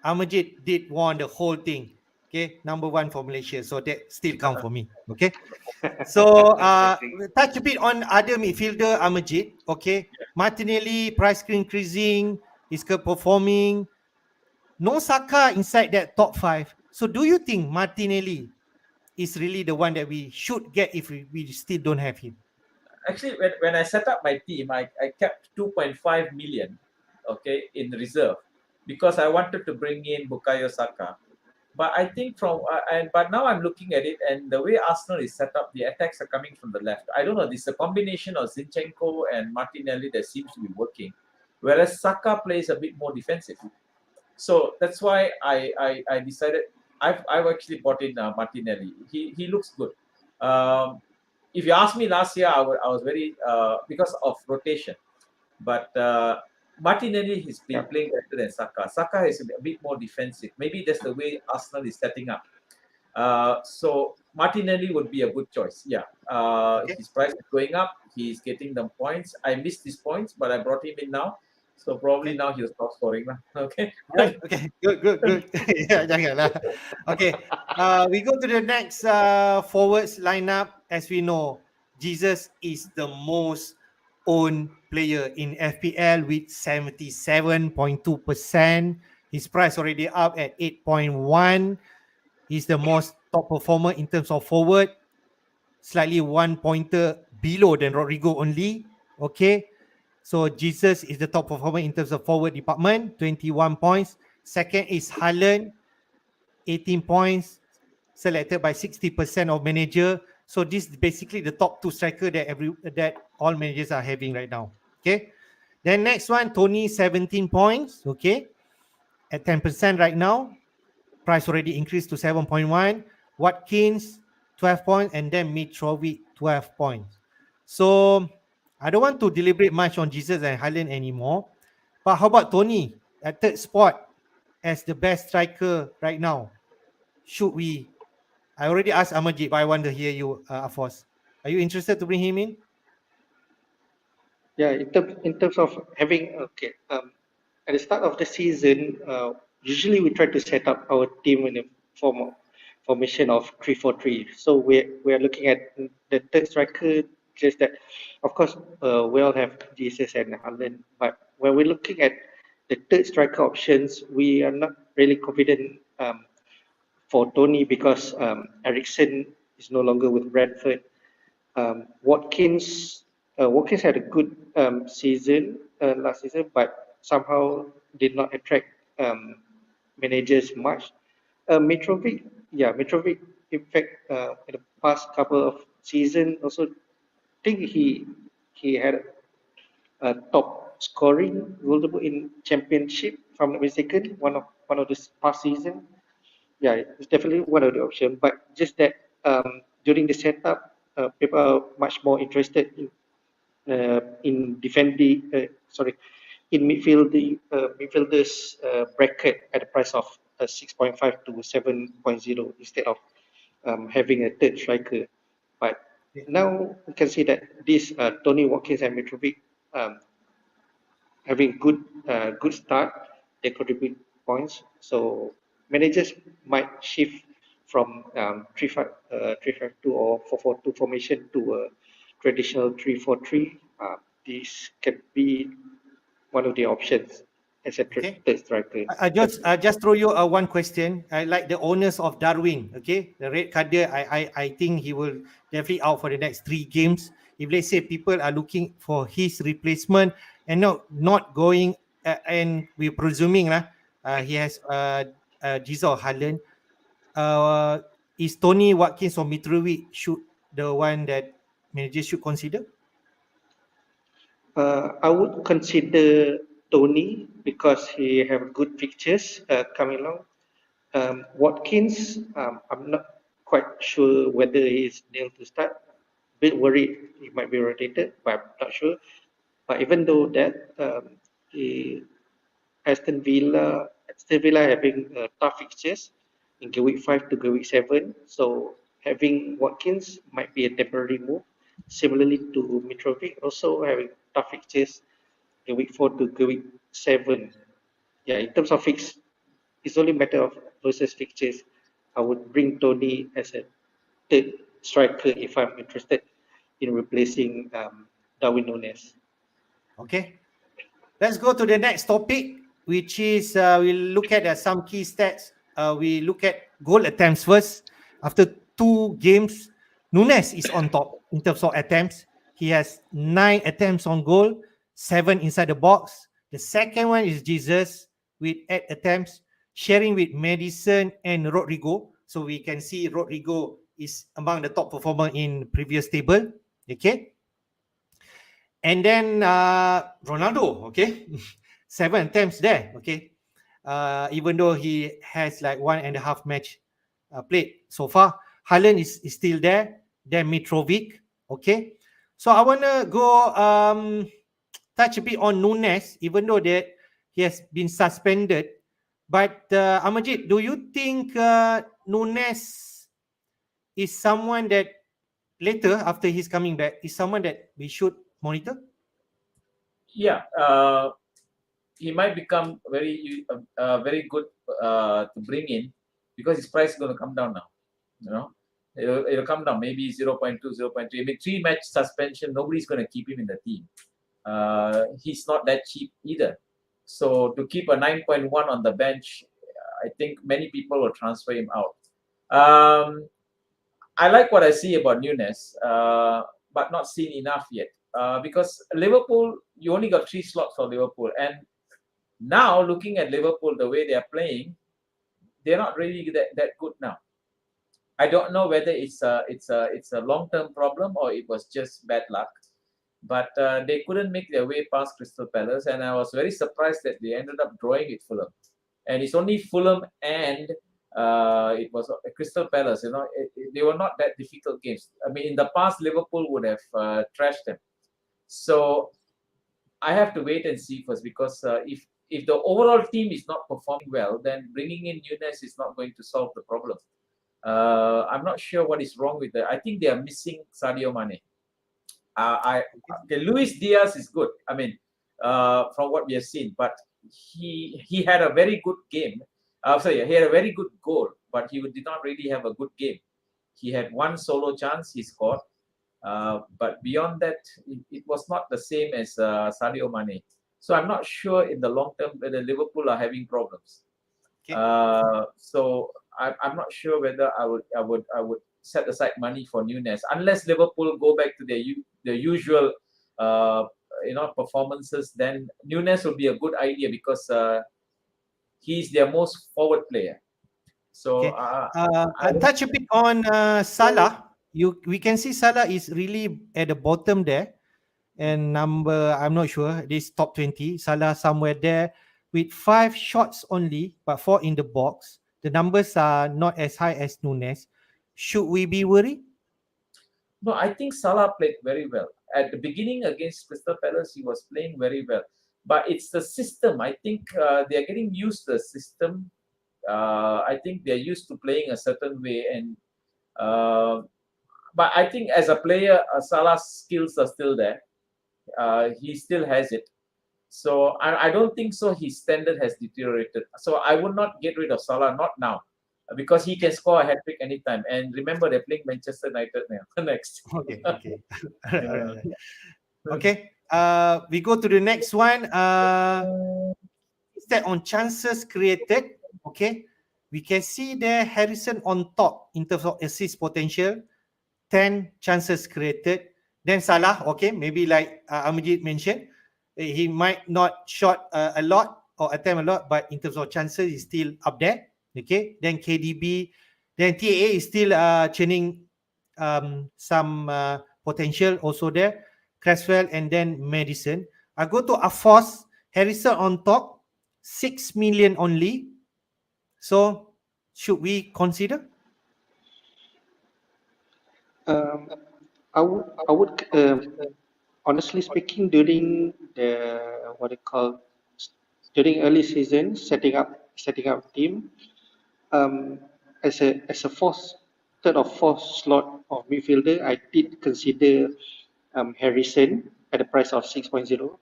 Amajit did won the whole thing. Okay, number one for Malaysia, so that still count for me. Okay, so Agree. touch a bit on other midfielder Amajit. Okay, Martinelli price increasing, is performing. No Saka inside that top five. So do you think Martinelli is really the one that we should get if we still don't have him? Actually, when I set up my team, I kept 2.5 million, okay, in reserve because I wanted to bring in Bukayo Saka. But I think but now I'm looking at it, and the way Arsenal is set up, the attacks are coming from the left. I don't know. This is a combination of Zinchenko and Martinelli that seems to be working, whereas Saka plays a bit more defensive. So that's why I decided I've actually bought in Martinelli. He looks good. Um, if you ask me last year, I was very because of rotation, but Martinelli has been playing better than Saka. Saka is a bit more defensive. Maybe that's the way Arsenal is setting up. So Martinelli would be a good choice. Yeah, Okay. his price is going up. He's getting the points. I missed his points, but I brought him in now. So probably now he'll stop scoring. Okay. Right. Okay. Good. Yeah, janganlah. Okay. We go to the next forwards lineup. As we know, Jesus is the most owned player in FPL with 77.2%. His price already up at 8.1. He's the most top performer in terms of forward, slightly one pointer below than Rodrigo only. Okay. So Jesus is the top performer in terms of forward department, 21 points. Second is Haaland, 18 points, selected by 60% of manager. So this is basically the top two striker that all managers are having right now. Okay. Then next one, Tony, 17 points. Okay. At 10% right now. Price already increased to 7.1. Watkins, 12 points. And then Mitrovi, 12 points. So I don't want to deliberate much on Jesus and Haaland anymore. But how about Tony at third spot as the best striker right now? Should we? I already asked Amajit, but I want to hear you, Afos. Are you interested to bring him in? Yeah, in terms of having at the start of the season, usually we try to set up our team in a formation of 3-4-3. So we're looking at the third striker. Just that, of course, we all have Jesus and Haaland, but when we're looking at the third striker options, we are not really confident for Tony because Ericsson is no longer with Bradford. Watkins had a good season last season, but somehow did not attract managers much. Mitrovic. In fact, in the past couple of seasons, also think he had a top scoring goal in championship, if I'm not mistaken, one of the past season. Yeah, it's definitely one of the options. But just that during the setup, people are much more interested in defending. In midfielders bracket at the price of 6.5 to 7.0 instead of having a third striker. But now we can see that this Tony Watkins and Mitrovic um, having good start, they contribute points. So managers might shift from 3-5-2 or 4-4-2 formation to a traditional 3-4-3. This can be one of the options as a Okay. third striker. I just throw you one question. I like the owners of Darwin. Okay, the red card there. I think he will definitely out for the next 3 games. If let's say people are looking for his replacement and not going and we're presuming he has Jesus or Haaland. Is Tony Watkins or Mitrovic should the one that managers should consider? I would consider Tony because he have good fixtures coming along. Watkins, I'm not quite sure whether he's nailed to start. Bit worried he might be rotated, but I'm not sure. But even though that, the Aston Villa having tough fixtures in game week 5 to game week 7. So having Watkins might be a temporary move. Similarly to Mitrovic, also having tough fixtures game week 4 to game week 7. Yeah, in terms of it's only a matter of versus fixtures. I would bring Tony as a third striker if I'm interested in replacing Darwin Nunes. Okay. Let's go to the next topic, which is we'll look at some key stats. We look at goal attempts first. After 2 games, Nunes is on top in terms of attempts. He has 9 attempts on goal, 7 inside the box. The second one is Jesus with 8 attempts, sharing with Madison and Rodrigo. So we can see Rodrigo is among the top performer in previous table. Okay. And then Ronaldo, okay, 7 attempts there, okay. Even though he has like 1.5 match played so far. Haaland is still there. Then Mitrovic, okay. So I want to go touch a bit on Nunes, even though that he has been suspended. But Amajit, do you think Nunes is someone that later, after he's coming back, is someone that we should monitor? Yeah, he might become very good to bring in because his price is going to come down now. You know, it'll come down maybe 0.2, 0.3. I mean, 3-match suspension. Nobody's going to keep him in the team. He's not that cheap either. So to keep a 9.1 on the bench, I think many people will transfer him out. I like what I see about Nunes, but not seen enough yet. Because Liverpool, you only got 3 slots for Liverpool, and now looking at Liverpool, the way they are playing, they're not really that good now. I don't know whether it's a long-term problem or it was just bad luck, but they couldn't make their way past Crystal Palace, and I was very surprised that they ended up drawing with Fulham. And it's only Fulham and it was Crystal Palace. You know, they were not that difficult games. I mean, in the past, Liverpool would have trashed them. So I have to wait and see first, because if the overall team is not performing well, then bringing in Nunes is not going to solve the problem. I'm not sure what is wrong with that. I think they are missing Sadio Mane. Luis Diaz is good. I mean, from what we have seen, but he had a very good game. He had a very good goal, but he did not really have a good game. He had 1 solo chance he scored, but beyond that, it was not the same as Sadio Mane. So I'm not sure in the long term whether Liverpool are having problems. Okay. So I'm not sure whether I would set aside money for Nunes unless Liverpool go back to their usual performances. Then Nunes will be a good idea because he's their most forward player. So okay. I'll touch a bit on Salah. We can see Salah is really at the bottom there, and number, I'm not sure, this top 20, Salah somewhere there with 5 shots only, but 4 in the box. The numbers are not as high as Nunes. Should we be worried? No, I think Salah played very well. At the beginning against Crystal Palace, he was playing very well. But it's the system. I think they're getting used to the system. I think they're used to playing a certain way. And but I think as a player, Salah's skills are still there. He still has it. So I don't think so his standard has deteriorated. So I would not get rid of Salah, not now, because he can score a hat-trick anytime. And remember, they're playing Manchester United now. Next. Okay. Okay. We go to the next one. Instead on chances created, okay, we can see there Harrison on top in terms of assist potential, 10 chances created. Then Salah, okay, maybe like Amajid mentioned, he might not shot a lot or attempt a lot, but in terms of chances, he's still up there. Okay, then KDB, then TAA is still churning some potential also there. Cresswell and then Madison. I go to Afos, Harrison on top, 6 million only. So should we consider? I would honestly speaking, during during early season setting up team, as a third or fourth slot of midfielder, I did consider Harrison at the price of 6.0.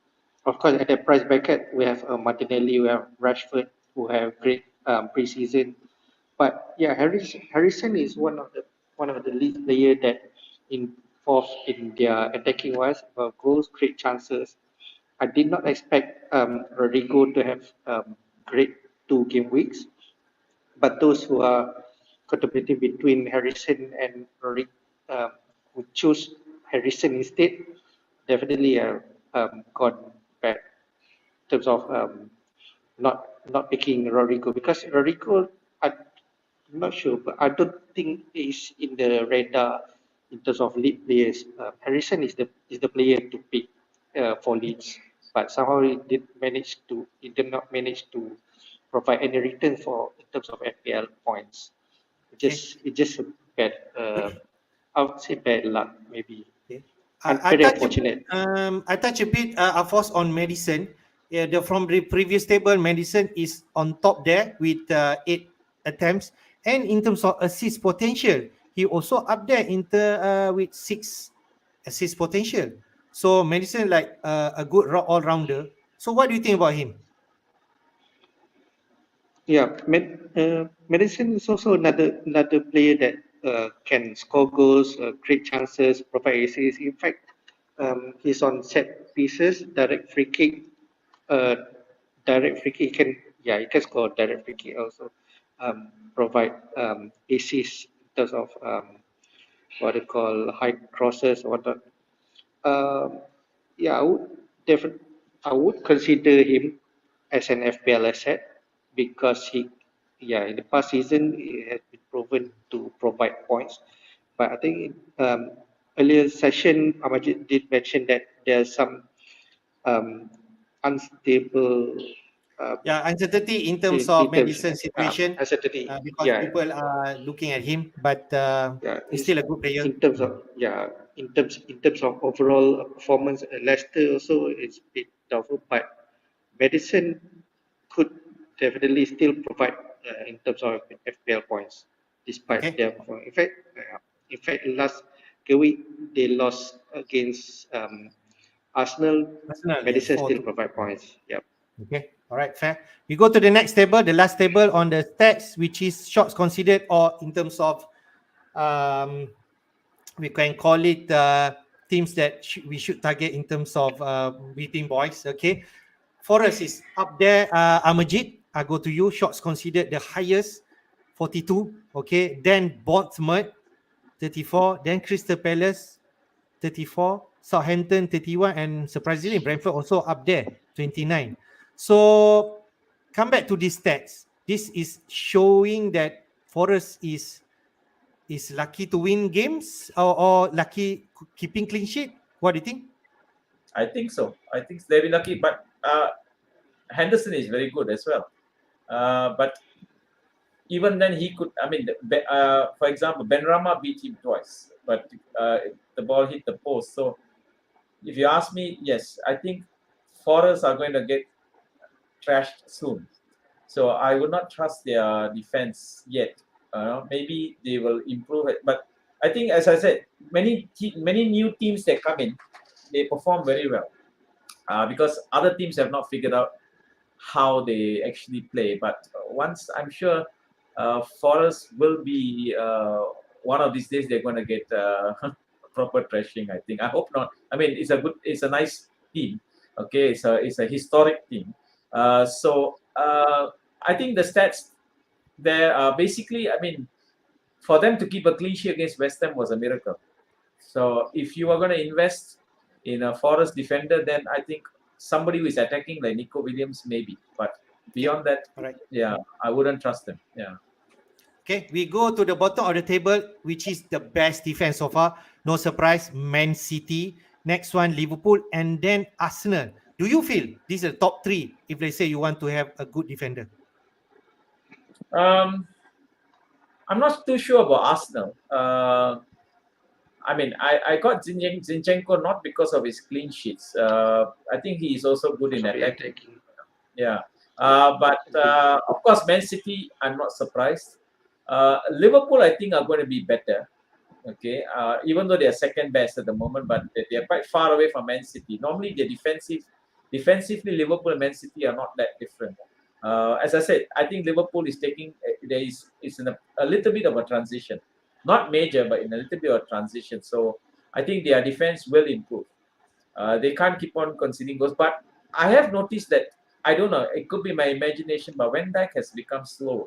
Of course, at that price bracket, we have Martinelli, we have Rashford, who have great preseason. But yeah, Harrison is one of the lead player that involved in their attacking wise, goals, create chances. I did not expect Rodrigo to have great 2 game weeks, but those who are contemplating between Harrison and Rory, who choose Harrison instead, definitely gone bad in terms of not picking Rodrigo, because Rodrigo, I'm not sure, but I don't think is in the radar in terms of lead players. Harrison is the player to pick for Leeds, but somehow he did not manage to provide any return for in terms of FPL points. It's just a bad, I would say bad luck maybe. Okay. I Very touch a bit, unfortunate. Afos, on Madison. Yeah, from the previous table, Madison is on top there with 8 attempts, and in terms of assist potential, he also up there with 6 assist potential. So Madison like a good all rounder. So what do you think about him? Yeah, Madison is also another player that can score goals, create chances, provide assists. In fact, he's on set pieces, uh, direct free kick. He can score direct free kick also. Provide assists in terms of what they call high crosses or whatnot. Um, yeah, I would consider him as an FPL asset because in the past season, he has been proven to provide points. But I think earlier session, Amajid did mention that there's some um, unstable Yeah, uncertainty in terms in of terms Madison situation, uncertainty. because people are looking at him, but Yeah, he's still a good player. in terms of overall performance, Leicester also is a bit doubtful, but Madison could definitely still provide in terms of FPL points despite Okay. their performance. In fact, last week they lost against Arsenal. Arsenal, yes, Madison still 4-2. provide points. Yeah. Okay, all right, fair. We go to the next table, the last table on the stats, which is shots considered, or in terms of, um, we can call it teams that we should target in terms of beating boys. Okay, Forest is up there. Amajit, I go to you. Shots considered the highest, 42. Okay, then Bonmert, 34. Then Crystal Palace, 34, Southampton 31, and surprisingly Brentford also up there, 29. So come back to these stats. This is showing that Forest is lucky to win games, or lucky keeping clean sheet. What do you think? I think so. I think they'll be lucky, but Henderson is very good as well. But even then, he could. I mean, for example, Benrahma beat him twice, but the ball hit the post. So, if you ask me, yes, I think Forest are going to get trashed soon. So I would not trust their defense yet. Maybe they will improve it, but I think, as I said, many new teams that come in, they perform very well because other teams have not figured out how they actually play. But once, I'm sure Forest will be one of these days they're going to get proper thrashing. I think. I hope not. I mean, it's a nice team. Okay, it's a historic team. I think the stats there are basically. I mean, for them to keep a clean sheet against West Ham was a miracle. So if you are going to invest in a Forest defender, then I think somebody who is attacking like Nico Williams maybe. But beyond that, All right. yeah, I wouldn't trust them. Yeah. Okay, we go to the bottom of the table, which is the best defense so far. No surprise, Man City. Next one, Liverpool, and then Arsenal. Do you feel these are the top three if they say you want to have a good defender? I'm not too sure about Arsenal. I mean, I got Zinchenko not because of his clean sheets. I think he is also good in attacking. Yeah. But of course, Man City, I'm not surprised. Liverpool, I think, are going to be better. Okay, even though they are second best at the moment, but they are quite far away from Man City. Normally, defensively, Liverpool and Man City are not that different. As I said, I think Liverpool is taking there is in a little bit of a transition, not major, but in a little bit of a transition. So I think their defense will improve. They can't keep on conceding goals, but I have noticed that I don't know. It could be my imagination, but Van Dijk has become slower.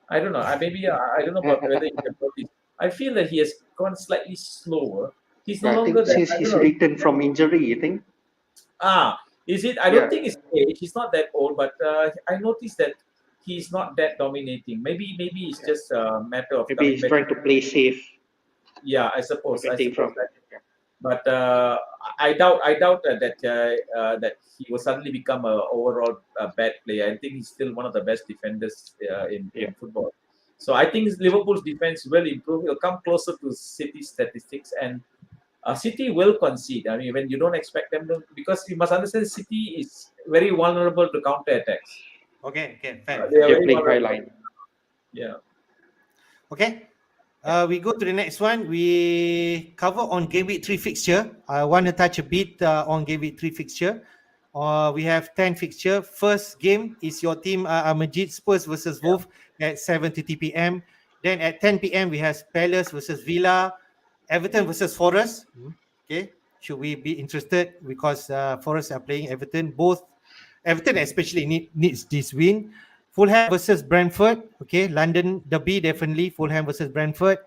I don't know. I don't know about whether you have noticed. I feel that he has gone slightly slower. He's no Yeah, I longer think that. since I don't he's know. returned from injury, I think. Is it? I don't Yeah, think it's age. He's not that old, but I noticed that he's not that dominating. Maybe it's just a matter of maybe coming he's back. trying to play safe, Yeah, I suppose. I benefiting suppose from. that. Yeah. But I doubt that he will suddenly become a overall bad player. I think he's still one of the best defenders Yeah. in football. So I think Liverpool's defense will improve. He'll come closer to City's statistics, and City will concede. I mean, when you don't expect them to, because you must understand, City is very vulnerable to counter attacks. Okay, fair, They fair. are They're very playing high vulnerable. line. Yeah. Okay. We go to the next one. We cover on game week 3 fixture. I want to touch a bit on game week 3 fixture. We have 10 fixture. First game is your team, Majid, Spurs versus Wolf at 7:30 p.m. Then at 10 p.m. we have Palace versus Villa, Everton versus Forest. Okay, should we be interested because Forest are playing Everton? Both Everton especially needs this win. Fulham versus Brentford. Okay, London derby definitely. Fulham versus Brentford.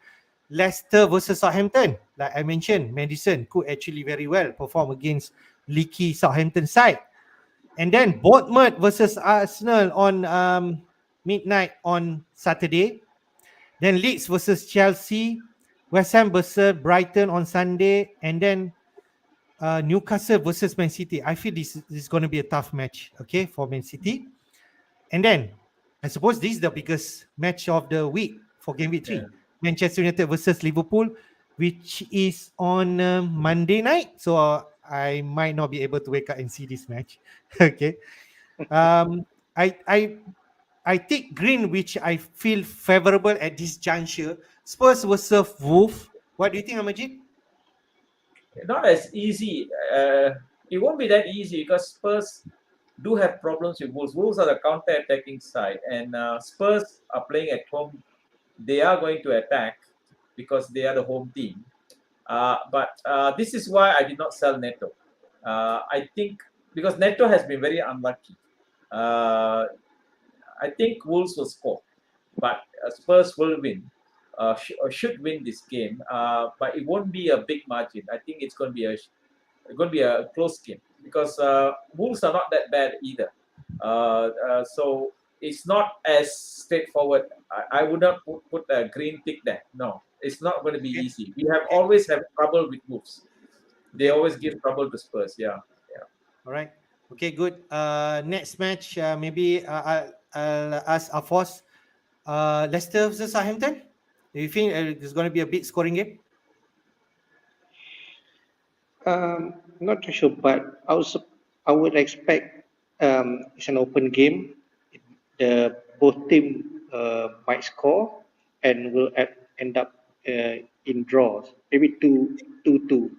Leicester versus Southampton. Like I mentioned, Madison could actually very well perform against leaky Southampton side. And then Bonmert versus Arsenal on midnight on Saturday. Then Leeds versus Chelsea. West Ham versus Brighton on Sunday. And then Newcastle versus Man City. I feel this is going to be a tough match, okay, for Man City. And then I suppose this is the biggest match of the week for game week 3. Yeah. Manchester United versus Liverpool, which is on Monday night. So I might not be able to wake up and see this match. Okay. Um, I I I take green, which I feel favorable at this juncture. Spurs versus Wolf. What do you think, Amajid? Not as easy. It won't be that easy because Spurs do have problems with Wolves. Wolves are the counter-attacking side, and Spurs are playing at home. They are going to attack because they are the home team. But this is why I did not sell Neto. I think because Neto has been very unlucky. Uh, I think Wolves will score, but Spurs will win. Or should win this game, but it won't be a big margin. I think it's going to be a close game because Wolves are not that bad either. So it's not as straightforward. I would not put a green tick there. No, it's not going to be Okay. easy. We have Okay. always have trouble with Wolves. They Okay. always give trouble to Spurs. Yeah, yeah. All right. Okay, good. Next match, maybe I'll ask Afos. Leicester versus Southampton. Do you think it's going to be a big scoring game? Not too sure, but I would expect it's an open game. The both team might score and will end up in draws. Maybe 2-2.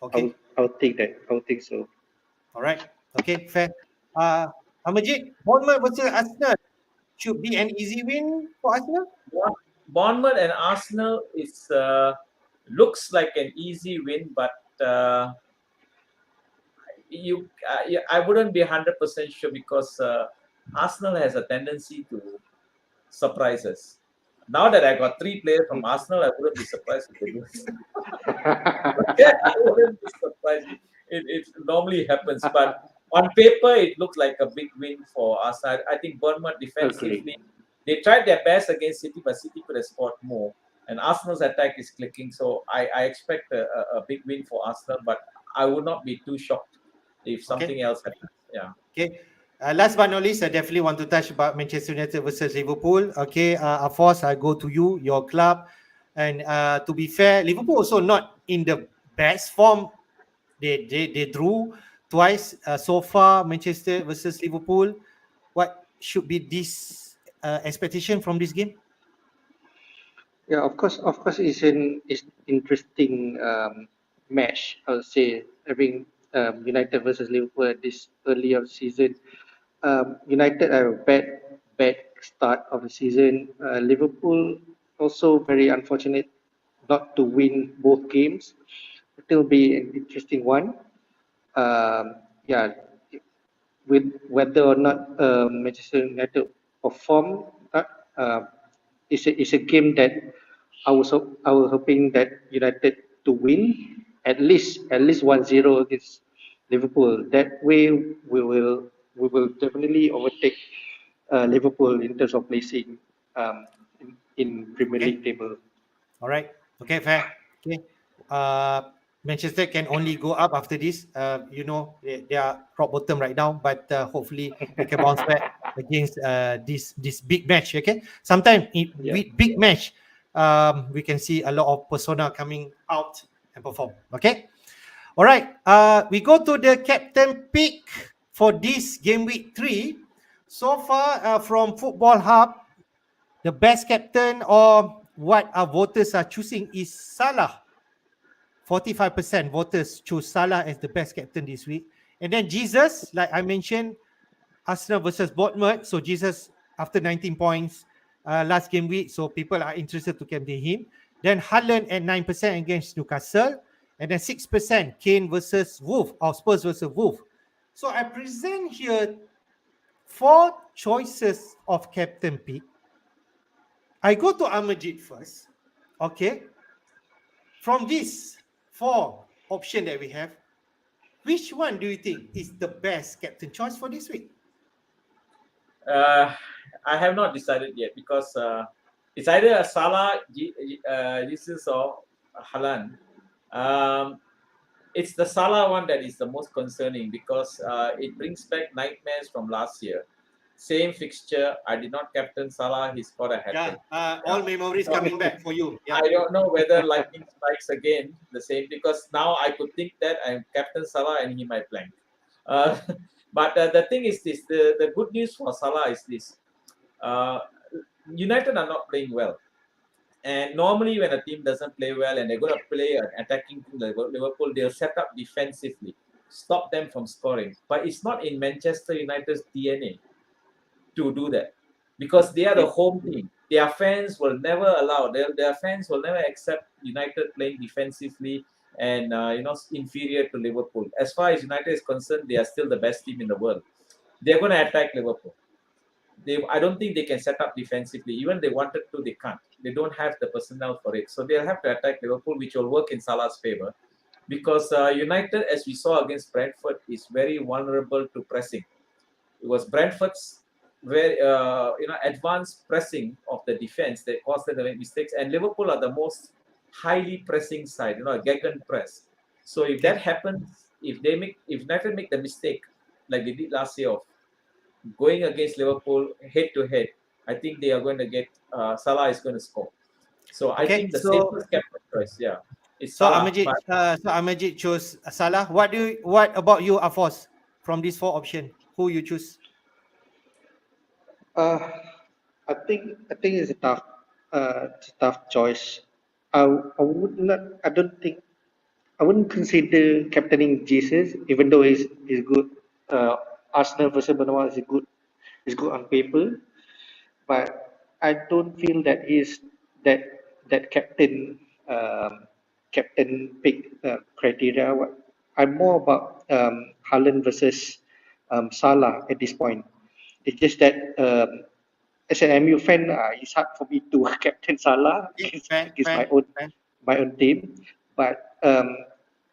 Okay. I would think that. I would think so. All right. Okay, fair. Uh, Amajid, Bournemouth versus Arsenal should be an easy win for Arsenal. Bournemouth and Arsenal is looks like an easy win, but I wouldn't be 100% sure because Arsenal has a tendency to surprise us. Now that I got three players from Arsenal, I wouldn't be surprised if they lose. I wouldn't be surprised. It normally happens, but on paper, it looks like a big win for us. I think Bournemouth Agree. defensively, they tried their best against City, but City could have scored more. And Arsenal's attack is clicking, so I expect a big win for Arsenal, but I would not be too shocked if Okay. something else happens. Yeah. Okay. Last but not least, I definitely want to touch about Manchester United versus Liverpool. Okay, Afos, I go to you, your club. And to be fair, Liverpool also not in the best form. They drew twice so far. Manchester versus Liverpool. What should be this expectation from this game? Yeah, of course, it's interesting match. I would say having United versus Liverpool at this early of season. United are a bad start of the season. Liverpool also very unfortunate not to win both games. It will be an interesting one. Yeah, with whether or not Manchester United perform, uh, it's a game that I was hoping that United to win at least 1-0 against Liverpool. That way we will definitely overtake Liverpool in terms of placing um, in Premier Okay. League table. All right. Okay, fair. Okay. Manchester can only go up after this. They are rock bottom right now, but hopefully they can bounce back against this big match. Okay. Sometimes Yeah. with big match, we can see a lot of persona coming out and perform. Okay. All right. We go to the captain pick for this game week 3. So far, from Football Hub, the best captain or what our voters are choosing is Salah. 45% voters choose Salah as the best captain this week. And then Jesus, like I mentioned, Arsenal versus Bonmert. So Jesus after 19 points last game week. So people are interested to captain him. Then Haaland at 9% against Newcastle. And then 6% Kane versus Wolf or Spurs versus Wolf. So I present here 4 choices of captain pick. I go to Amajit first. Okay. From these 4 options that we have, which one do you think is the best captain choice for this week? Uh, I have not decided yet because it's either a Salah, Jesus, or Haaland. It's the Salah one that is the most concerning because it brings back nightmares from last year. Same fixture. I did not captain Salah. He scored a hat Yeah, trick. all memories So, coming back for you. Yeah. I don't know whether lightning strikes again the same because now I could think that I'm Captain Salah and he might blank. Uh, but the thing is this: the good news for Salah is this: uh, United are not playing well, and normally when a team doesn't play well and they're going to play an attacking team like Liverpool, they'll set up defensively, stop them from scoring. But it's not in Manchester United's DNA to do that because they are the home team. Their fans will never allow, their fans will never accept United playing defensively and inferior to Liverpool. As far as United is concerned, they are still the best team in the world. They're going to attack Liverpool. I don't think they can set up defensively. Even they wanted to, they can't. They don't have the personnel for it. So they'll have to attack Liverpool, which will work in Salah's favor. Because United, as we saw against Bradford, is very vulnerable to pressing. It was Brentford's very advanced pressing of the defense that caused them to make mistakes. And Liverpool are the most highly pressing side, a gegen press. So if that happens, if United make the mistake like they did last year of going against Liverpool head to head, I think they are going to get Salah is going to score. So I Okay. think the So safest captain choice, is so Salah. Amajit, But chose Salah. What about you, Afos? From these 4 options, who you choose? Uh, I think it's a tough choice. I would not. I don't think I wouldn't consider captaining Jesus, even though he's good. Arsenal versus Benoit is good on paper, but I don't feel that he's that that captain pick criteria. I'm more about Haaland versus Salah at this point. It's just that as an MU fan, it's hard for me to captain Salah Okay, fair, against fair, fair. my own team. But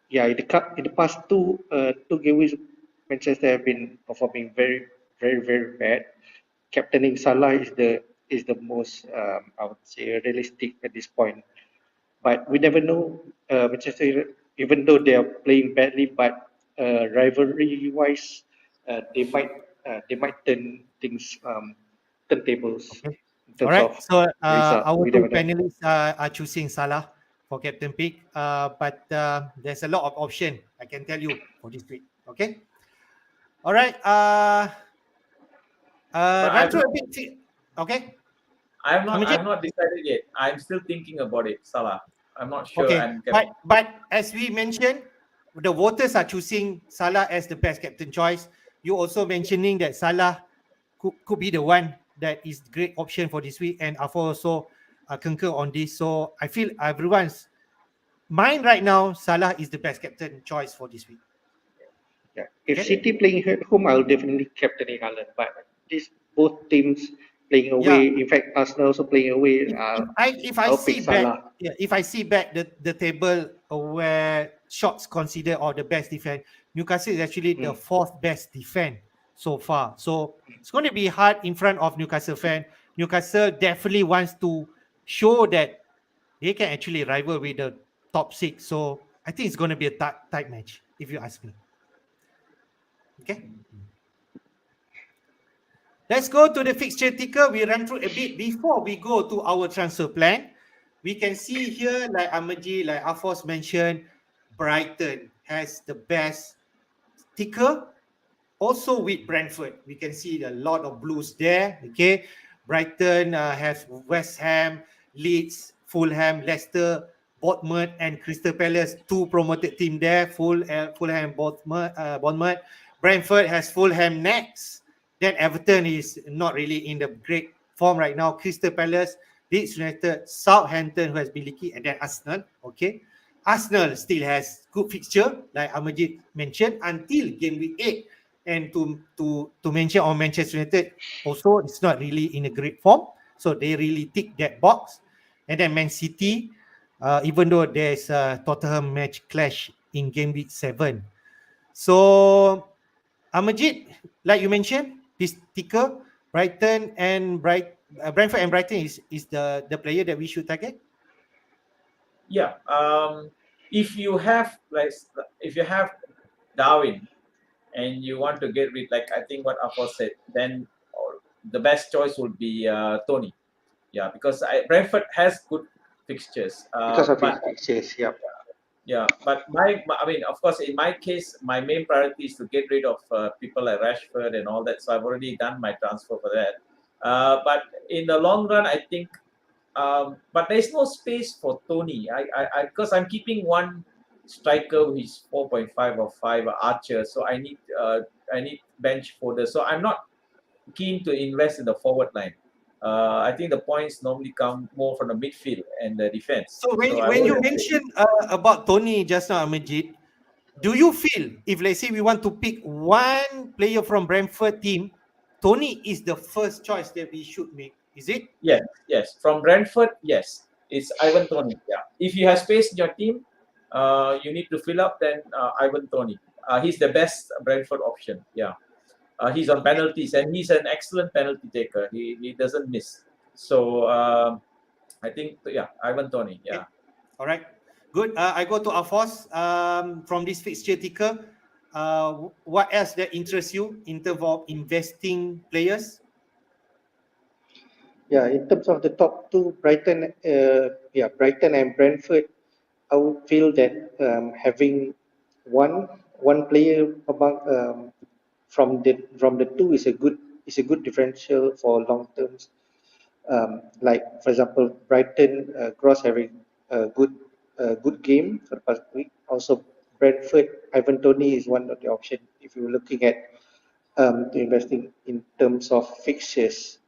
yeah, in the past two games, Manchester have been performing very bad. Captaining Salah is the most I would say realistic at this point. But we never know. Manchester, even though they are playing badly, but rivalry wise, they might turn things turn tables Okay. in All terms right. of So result. our We 2 never know. panelists are choosing Salah for captain pick. But there's a lot of option, I can tell you, for this week. Okay. All right. but Run through a bit. Okay. I've Amajit? not decided yet. I'm still thinking about it, Salah. I'm not sure. Okay, And but as we mentioned, the voters are choosing Salah as the best captain choice. You also mentioning that Salah could be the one that is great option for this week, and I've also concur on this. So I feel everyone's mind right now, Salah is the best captain choice for this week. Yeah. If Okay. City playing at home, I'll definitely captain Haaland. But these both teams playing Yeah. away, in fact, Arsenal also playing away. If I I'll pick see back, Salah. yeah, if I see back the table where shots considered or the best defense, Newcastle is actually the fourth best defense so far. So it's going to be hard in front of Newcastle fan. Newcastle definitely wants to show that they can actually rival with the top six. So I think it's going to be a tight match, if you ask me. Okay. Let's go to the fixture ticker. We run through a bit before we go to our transfer plan. We can see here, like Amaji, like Afos mentioned, Brighton has the best ticker. Also with Brentford, we can see a lot of blues there. Okay, Brighton has West Ham, Leeds, Fulham, Leicester, Bonmert, and Crystal Palace, two promoted team there. Fulham, Bonmert. Brentford has Fulham next. Then Everton is not really in the great form right now. Crystal Palace, Leeds United, Southampton, who has been leaky, and then Arsenal. Okay, Arsenal still has good fixture, like Amajit mentioned, until game week 8. And to mention on Manchester United, also it's not really in a great form, so they really tick that box. And then Man City, even though there's a Tottenham match clash in game week 7. So Amajit, like you mentioned, this ticker, Brentford and Brighton is the player that we should target. yeah, if you have Darwin and you want to get rid, like I think what Afo said, then the best choice would be Tony. Yeah, because Brentford has good fixtures. Because of his But fixtures, yeah. yeah, but I mean, of course, in my case, my main priority is to get rid of people like Rashford and all that. So I've already done my transfer for that. But in the long run, I think, but there's no space for Tony. Because I'm keeping one striker who is 4.5 or 5 Archer. So I need bench fodder. So I'm not keen to invest in the forward line. I think the points normally come more from the midfield and the defense. So when you mentioned about Tony just now, Amajit, do you feel if let's say we want to pick one player from Brentford team, Tony is the first choice that we should make? Is it? Yes. From Brentford, yes, it's Ivan Tony. Yeah, if you have space in your team, you need to fill up. Then Ivan Tony. He's the best Brentford option. Yeah. He's on penalties and he's an excellent penalty taker. He doesn't miss. So I think Ivan Tony. Yeah. Okay. All right. Good. I go to Afos. From this fixture ticker, what else that interests you in terms of investing players? Yeah, in terms of the top two, Brighton and Brentford, I would feel that having one player from the two is a good differential for long terms. Like for example, Brighton Gross having a good game for the past week. Also, Brentford Ivan Toney is one of the option if you're looking at to investing in terms of fixtures.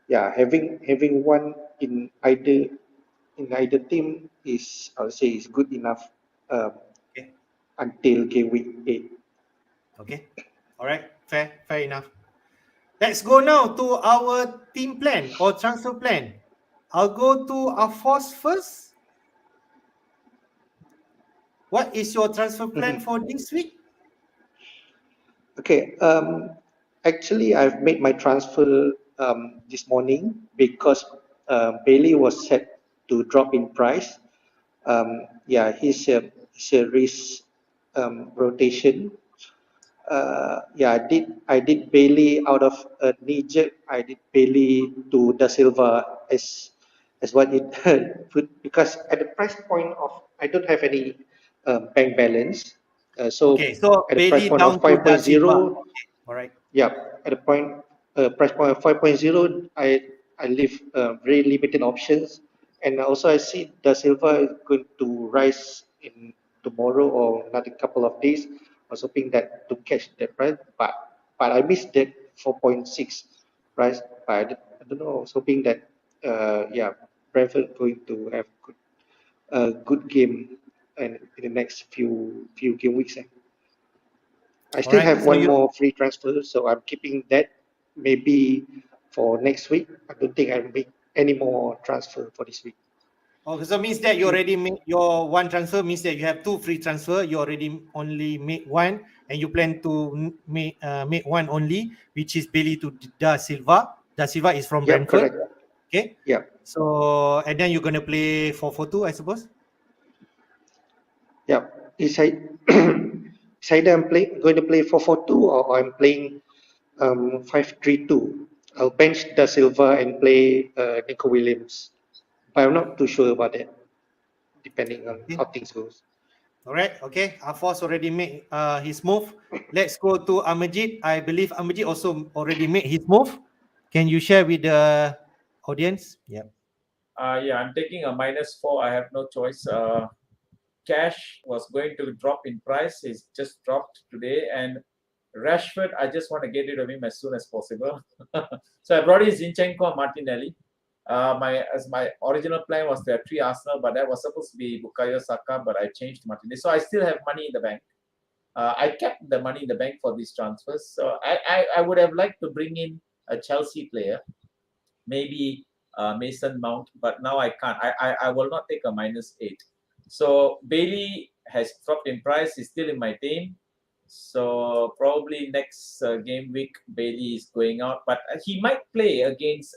Yeah, having one in either team is I would say is good enough um, Okay. until game week 8. Okay. All right. Fair enough. Let's go now to our team plan or transfer plan. I'll go to Afos first. What is your transfer plan for this week? Okay, actually, I've made my transfer this morning because Bailey was set to drop in price. Yeah, he's a risk rotation. Yeah, I did Bailey out of a knee jerk. I did Bailey to Da Silva as what it put because at the price point of I don't have any bank balance. Okay, So so at the price Bailey point of down to Da Silva. 5.0, Okay, all right. yeah, at the price point of 5.0, I leave very limited options. And also I see Da Silva is going to rise in tomorrow or another couple of days. I was hoping that to catch that price, but I missed that 4.6 price. But I don't know. I was hoping that yeah, Bradford going to have a good game and in the next few game weeks. I All still right. have So one you more free transfer, so I'm keeping that maybe for next week. I don't think I'll make any more transfer for this week. so means that you already made your one transfer, means that you have two free transfer. You already only made one, and you plan to make one only, which is Bailey to Da Silva. Da Silva is from Yep, Brentford. correct. Okay. Yep, So and then you're gonna play 4-4-2, I suppose. yep. It's either going to play 4-4-2 or I'm playing 5-3-2. I'll bench Da Silva and play Nico Williams, but I'm not too sure about that, depending on Okay. how things goes. All right. Okay. Afos already made his move. Let's go to Amajid. I believe Amajid also already made his move. Can you share with the audience? Yeah. Yeah, I'm taking a -4. I have no choice. Cash was going to drop in price. It's just dropped today. And Rashford, I just want to get rid of him as soon as possible. So I brought in Zinchenko and Martinelli. My original plan was to have 3 Arsenal, but that was supposed to be Bukayo Saka, but I changed Martinelli. So I still have money in the bank. I kept the money in the bank for these transfers. So I would have liked to bring in a Chelsea player, maybe Mason Mount, but now I can't. I will not take a -8. So Bailey has dropped in price. He's still in my team. So probably next game week Bailey is going out, but he might play against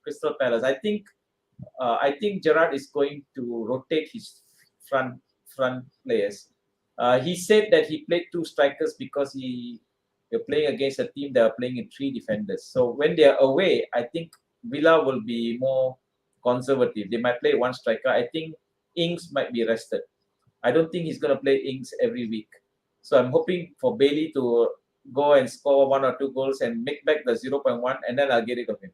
Crystal Palace. I think Gerrard is going to rotate his front players. He said that he played 2 strikers because they're playing against a team that are playing in 3 defenders. So when they are away, I think Villa will be more conservative. They might play 1 striker. I think Ings might be rested. I don't think he's going to play Ings every week. So I'm hoping for Bailey to go and score 1 or 2 goals and make back the 0.1, and then I'll get rid of him.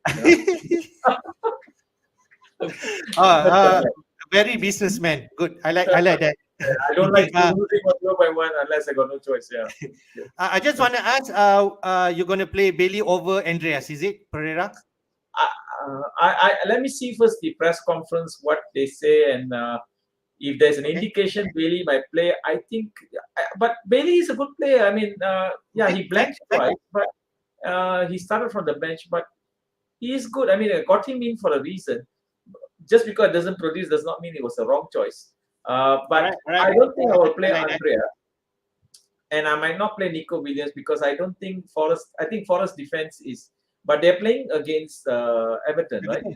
Very businessman. Good. I like that. I don't like losing 0.1 unless I got no choice. Yeah. I just want to ask, you're going to play Bailey over Andreas, is it, Pereira? Let me see first the press conference, what they say, and if there's an indication Bailey might play, I think. But Bailey is a good player. I mean, yeah, he blanked twice, but he started from the bench. But he is good. I mean, I got him in for a reason. Just because it doesn't produce does not mean it was the wrong choice. But I don't think I will play Andrea, and I might not play Nico Williams because I don't think Forest. I think Forest defense is, but they're playing against Everton, right?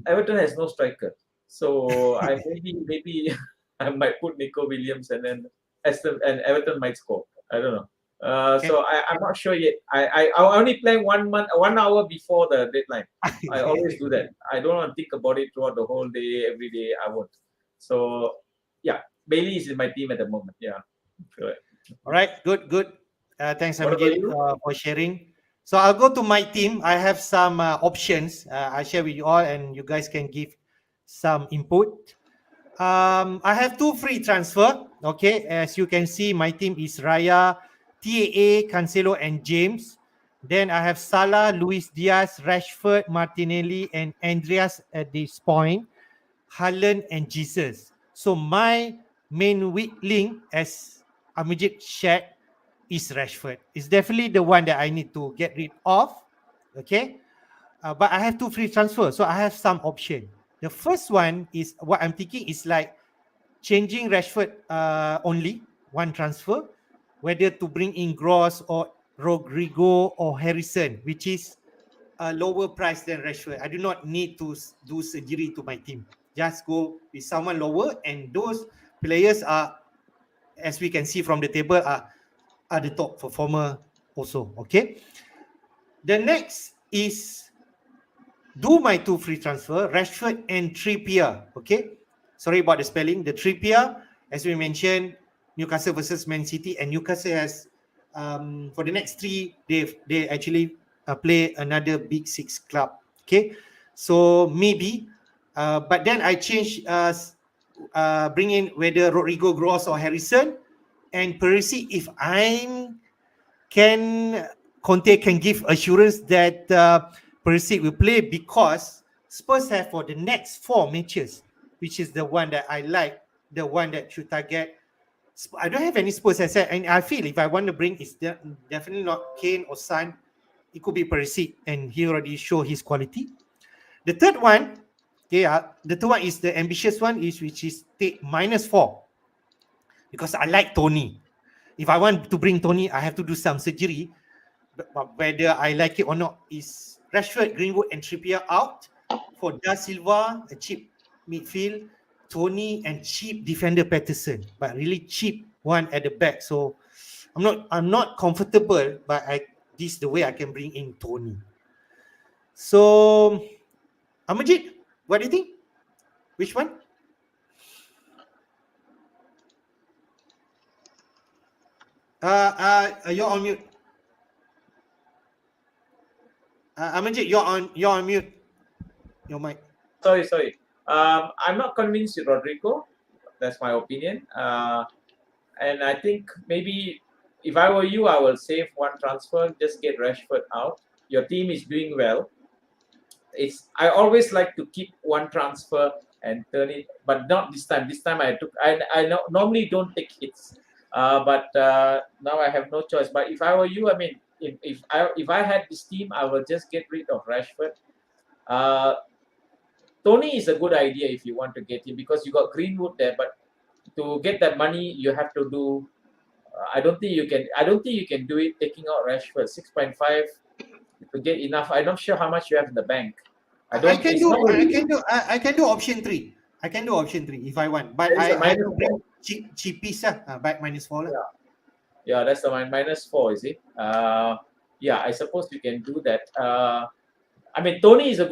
Everton has no striker, so I maybe I might put Nico Williams and then Aston and Everton might score. I don't know. So I'm not sure yet. I only plan 1 hour before the deadline. I always do that. I don't want to think about it throughout the whole day, every day. I won't. So yeah, Bailey is in my team at the moment. Yeah. Correct. All right. Good. Thanks, Amjid, for sharing. So I'll go to my team. I have some options. I share with you all, and you guys can give some input. I have 2 free transfer. Okay, as you can see, my team is Raya, TAA, Cancelo, and James. Then I have Salah, Luis Diaz, Rashford, Martinelli, and Andreas at this point, Haaland, and Jesus. So my main weak link, as Amjid shared, is Rashford. It's definitely the one that I need to get rid of. Okay, but I have 2 free transfers, so I have some option. The first one is what I'm thinking is like changing Rashford only one transfer, whether to bring in Gross or Rodrigo or Harrison, which is a lower price than Rashford. I do not need to do surgery to my team. Just go with someone lower, and those players are, as we can see from the table, are the top performer also. Okay. The next is do my 2 free transfer, Rashford and Trippier. Okay. Sorry about the spelling. The Trippier, as we mentioned, Newcastle versus Man City, and Newcastle has for the next 3, they actually play another Big 6 club. Okay, so maybe, but then I change bring in whether Rodrigo Gross or Harrison and Perisic if can Conte can give assurance that Perisic will play, because Spurs have for the next 4 matches, which is the one that I like, the one that should target. I don't have any Spurs as and I feel if I want to bring, it's definitely not Kane or Son. It could be Perisic, and he already show his quality. The third one, the third one is the ambitious one, which is take -4, because I like Tony. If I want to bring Tony, I have to do some surgery. But whether I like it or not is Rashford, Greenwood, and Trippier out for Da Silva, a cheap midfield, Tony, and cheap defender Patterson, but really cheap one at the back. So I'm not comfortable, but this is the way I can bring in Tony. So Amajit, what do you think? Which one? You're on mute. Amajit, you're on mute. Your mic. Sorry. I'm not convinced with Rodrigo. That's my opinion. And I think maybe if I were you, I will save one transfer. Just get Rashford out. Your team is doing well. I always like to keep one transfer and turn it, but not this time. This time I normally don't take hits, but now I have no choice. But if I were you, I mean, if I had this team, I will just get rid of Rashford. Tony is a good idea if you want to get him, because you got Greenwood there, but to get that money you have to do. I don't think you can do it taking out Rashford 6.5 to get enough. I'm not sure how much you have in the bank. I can do option 3. I can do option 3 if I want, but I have to bring cheapies back -4 lah. Yeah, that's the -4, is it? Yeah, I suppose you can do that. I mean, Tony is a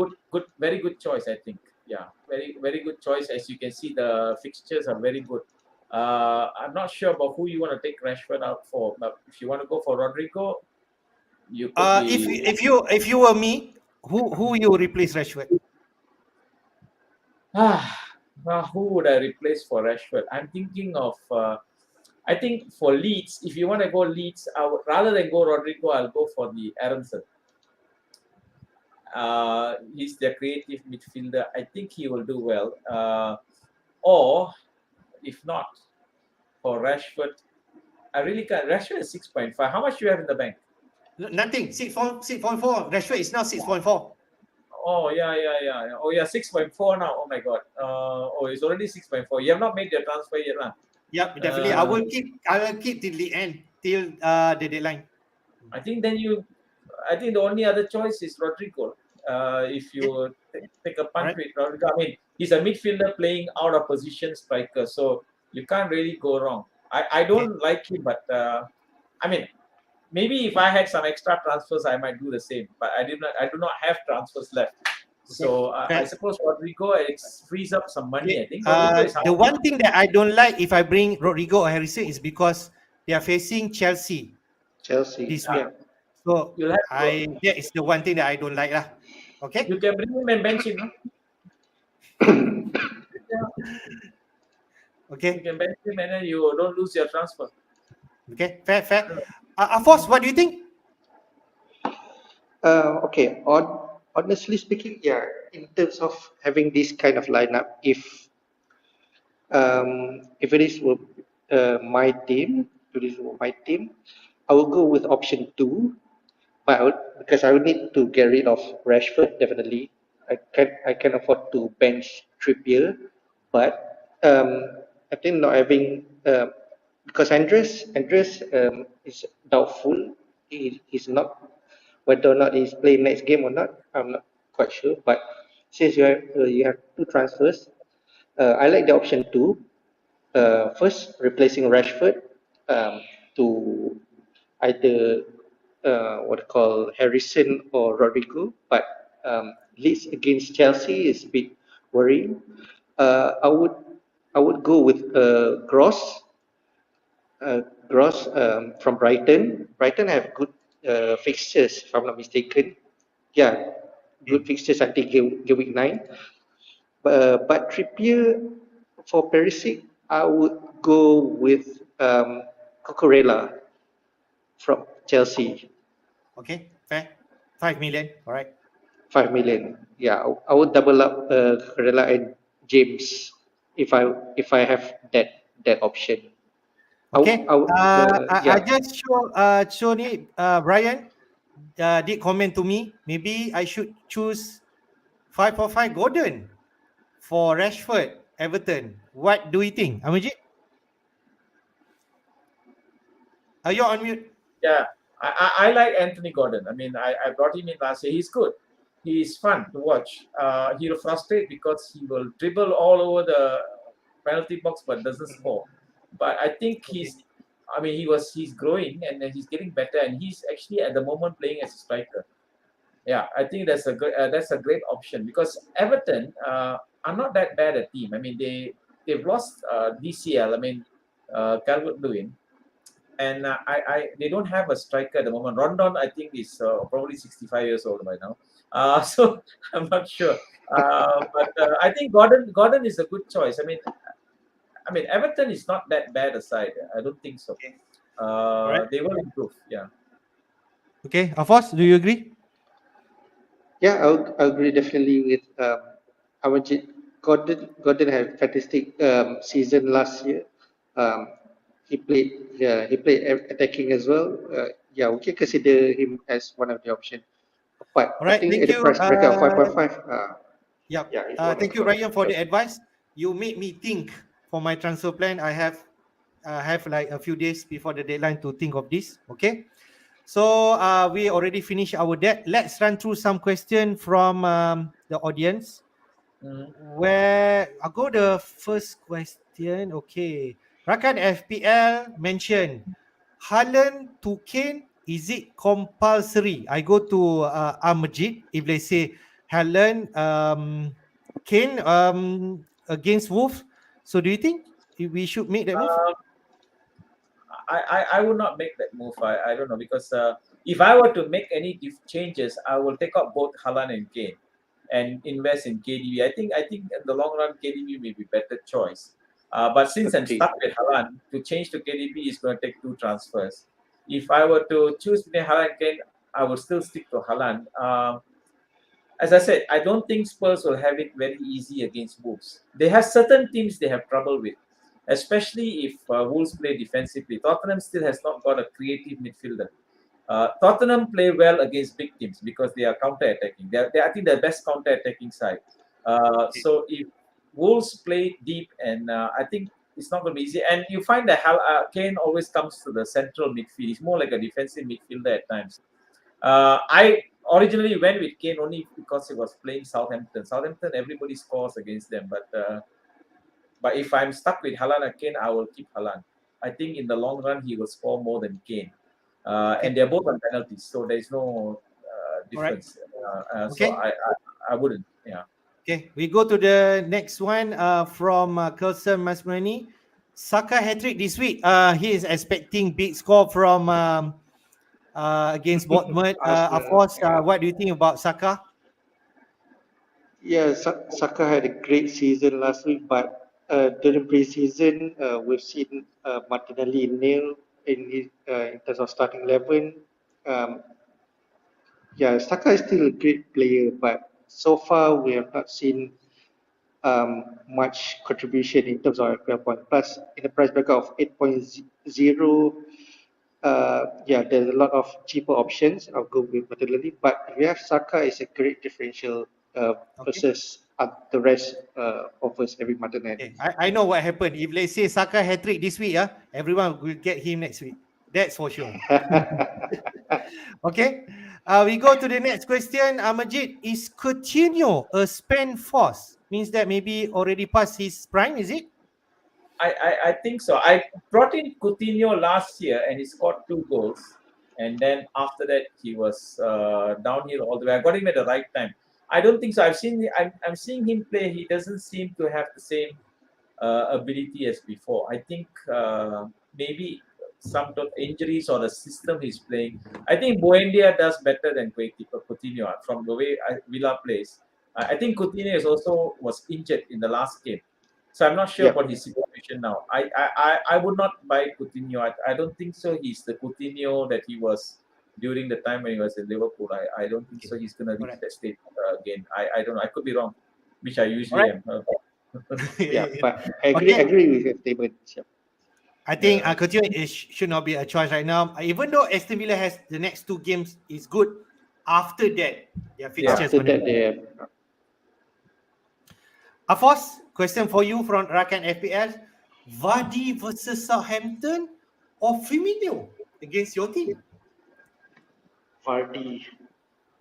very good choice, I think. Yeah, very good choice. As you can see, the fixtures are very good. I'm not sure about who you want to take Rashford out for, but if you want to go for Rodrigo, you could be... If you were me, who you replace Rashford? Who would I replace for Rashford? I'm thinking of... I think for Leeds, if you want to go Leeds, rather than go Rodrigo, I'll go for the Aronson. He's their creative midfielder. I think he will do well. Or if not, for Rashford, I really can't. Rashford is 6.5. How much do you have in the bank? Nothing. 6.4. Rashford is now 6.4. Oh yeah. Oh yeah, 6.4 now. Oh my god. It's already 6.4. You have not made your transfer yet, lah. Yep, definitely. I will keep till the end, till the deadline. I think the only other choice is Rodrigo. If you take a punt with Rodrigo, I mean, he's a midfielder playing out of position striker, so you can't really go wrong. I don't like him, but I mean, maybe if I had some extra transfers, I might do the same. But I do not have transfers left. So I suppose Rodrigo, it frees up some money, I think. The one thing that I don't like if I bring Rodrigo or Harrison is because they are facing Chelsea this week. So that is the one thing that I don't like lah. Okay. You can bring him and bench him. Okay. You can bench him and then you don't lose your transfer. Okay, fair. Afos, what do you think? Okay. Honestly speaking, yeah, in terms of having this kind of lineup, if it is my team, I will go with option 2, but because I will need to get rid of Rashford, definitely. I can afford to bench Trippier, but I think not having because Andres is doubtful. He's not, whether or not he's playing next game or not. I'm not quite sure. But since you have 2 transfers, I like the option 2. First, replacing Rashford to either Harrison or Rodrigo. But Leeds against Chelsea is a bit worrying. I would go with Gross from Brighton. Brighton have good fixtures, if I'm not mistaken. Yeah, good fixtures until game week 9. But Trippier for Perisic, I would go with Cucurella from Chelsea, Okay, fair. 5 million. All right. 5 million. Yeah, I would double up Cucurella and James if I have that option. Okay. I Yeah. just show ni Brian did comment to me. Maybe I should choose 545 Gordon for Rashford, Everton. What do you think, Amajit? Are you on mute? Yeah, I like Anthony Gordon. I mean, I brought him in last year. He's good. He's fun to watch. He'll frustrate because he will dribble all over the penalty box but doesn't score. But I think Okay. he's growing and then he's getting better and he's actually at the moment playing as a striker. Yeah, I think that's a great option because Everton are not that bad a team. I mean, they've lost DCL. I mean, Calvert-Lewin, and they don't have a striker at the moment. Rondon, I think, is probably 65 years old by now. So I'm not sure. But I think Gordon is a good choice. I mean, Everton is not that bad a side. I don't think so. Okay. All right. They will improve. Yeah. Okay. Afos, do you agree? Yeah, I agree definitely with Amarjit. Gordon had fantastic season last year. Um, he played attacking as well. Yeah, we can consider him as one of the option. But All I right. think Thank at the you. price bracket of 5.5, Yep. yeah, it's one of Thank you, the Ryan, for the choice. advice. You made me think for my transfer plan. I have like a few days before the deadline to think of this. Okay. So we already finished our deck. Let's run through some question from the audience. Mhm. Where I go the first question. Okay. Rakan FPL mentioned Haaland to Kane. Is it compulsory? I go to Amajid. If they say Haaland, Kane against Wolves. So do you think we should make that move? Uh, I would not make that move. I don't know because if I were to make any changes, I will take out both Haaland and Kane and invest in KDB. I think in the long run KDB may be better choice. But since I'm Agreed. stuck with Haaland, to change to KDB is going to take 2 transfers. If I were to choose between Haaland and Kane, I would still stick to Haaland. As I said, I don't think Spurs will have it very easy against Wolves. They have certain teams they have trouble with, especially if Wolves play defensively. Tottenham still has not got a creative midfielder. Tottenham play well against big teams because they are counter-attacking. I think, they're the best counter-attacking side. So if Wolves play deep, and I think it's not going to be easy. And you find that Kane always comes to the central midfield. He's more like a defensive midfielder at times. I originally went with Kane only because he was playing Southampton. Southampton, everybody scores against them, but if I'm stuck with Haaland and Kane, I will keep Haaland. I think in the long run he will score more than Kane, and they're both on penalties, so there's no All right. difference. So Okay. I wouldn't. Yeah. Okay. We go to the next one from Kelson Masmani. Saka hat trick this week. He is expecting big score from against Bonmert. Arsenal. Afos, Yeah. what do you think about Saka? Yeah, Saka had a great season last week, but during pre-season, we've seen Martinelli nil in terms of starting 11. Um, yeah, Saka is still a great player, but so far we have not seen much contribution in terms of FPL point. Plus, in the price bracket of 8.0, yeah, there's a lot of cheaper options. I'll go with Martinelli, but if you have Saka, it's a great differential Okay. versus the rest offers every Martinelli. Okay. I know what happened. If let's say Saka hat trick this week, everyone will get him next week. That's for sure. Okay. We go to the next question. Majid, is Coutinho a spend force? Means that maybe already past his prime, is it? I think so. I brought in Coutinho last year and he scored 2 goals. And then after that, he was downhill all the way. I got him at the right time. I don't think so. I'm seeing him play. He doesn't seem to have the same ability as before. I think maybe some injuries or the system he's playing. I think Buendia does better than Coutinho from the way Villa plays. I think Coutinho was injured in the last game, so I'm not sure Yeah. about his situation now. I would not buy Coutinho. I don't think so. He's the Coutinho that he was during the time when he was in Liverpool. I don't think so. He's gonna reach Alright. that state again. I don't know. I could be wrong, which I usually Alright. am. Yeah, but I Okay. agree with your statement. Yeah. I think Yeah. Coutinho should not be a choice right now. Even though Aston Villa has the next 2 games is good, after that, their fixtures After gonna that, be. they Afos, question for you from Rakan FPL. Vardy versus Southampton or Firmino against your team? Vardy.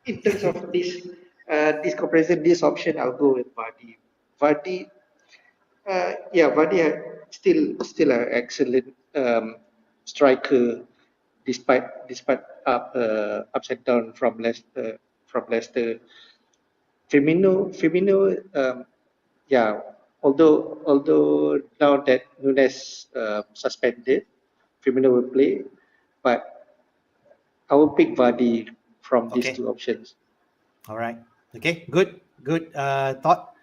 In terms of this comparison, this option, I'll go with Vardy. Vardy, Vardy still an excellent striker, despite ups and downs from Leicester. Firmino, yeah. Although now that Nunes suspended, Firmino will play, but I will pick Vardy from these Okay. two options. All right. Okay. Good. Good thought.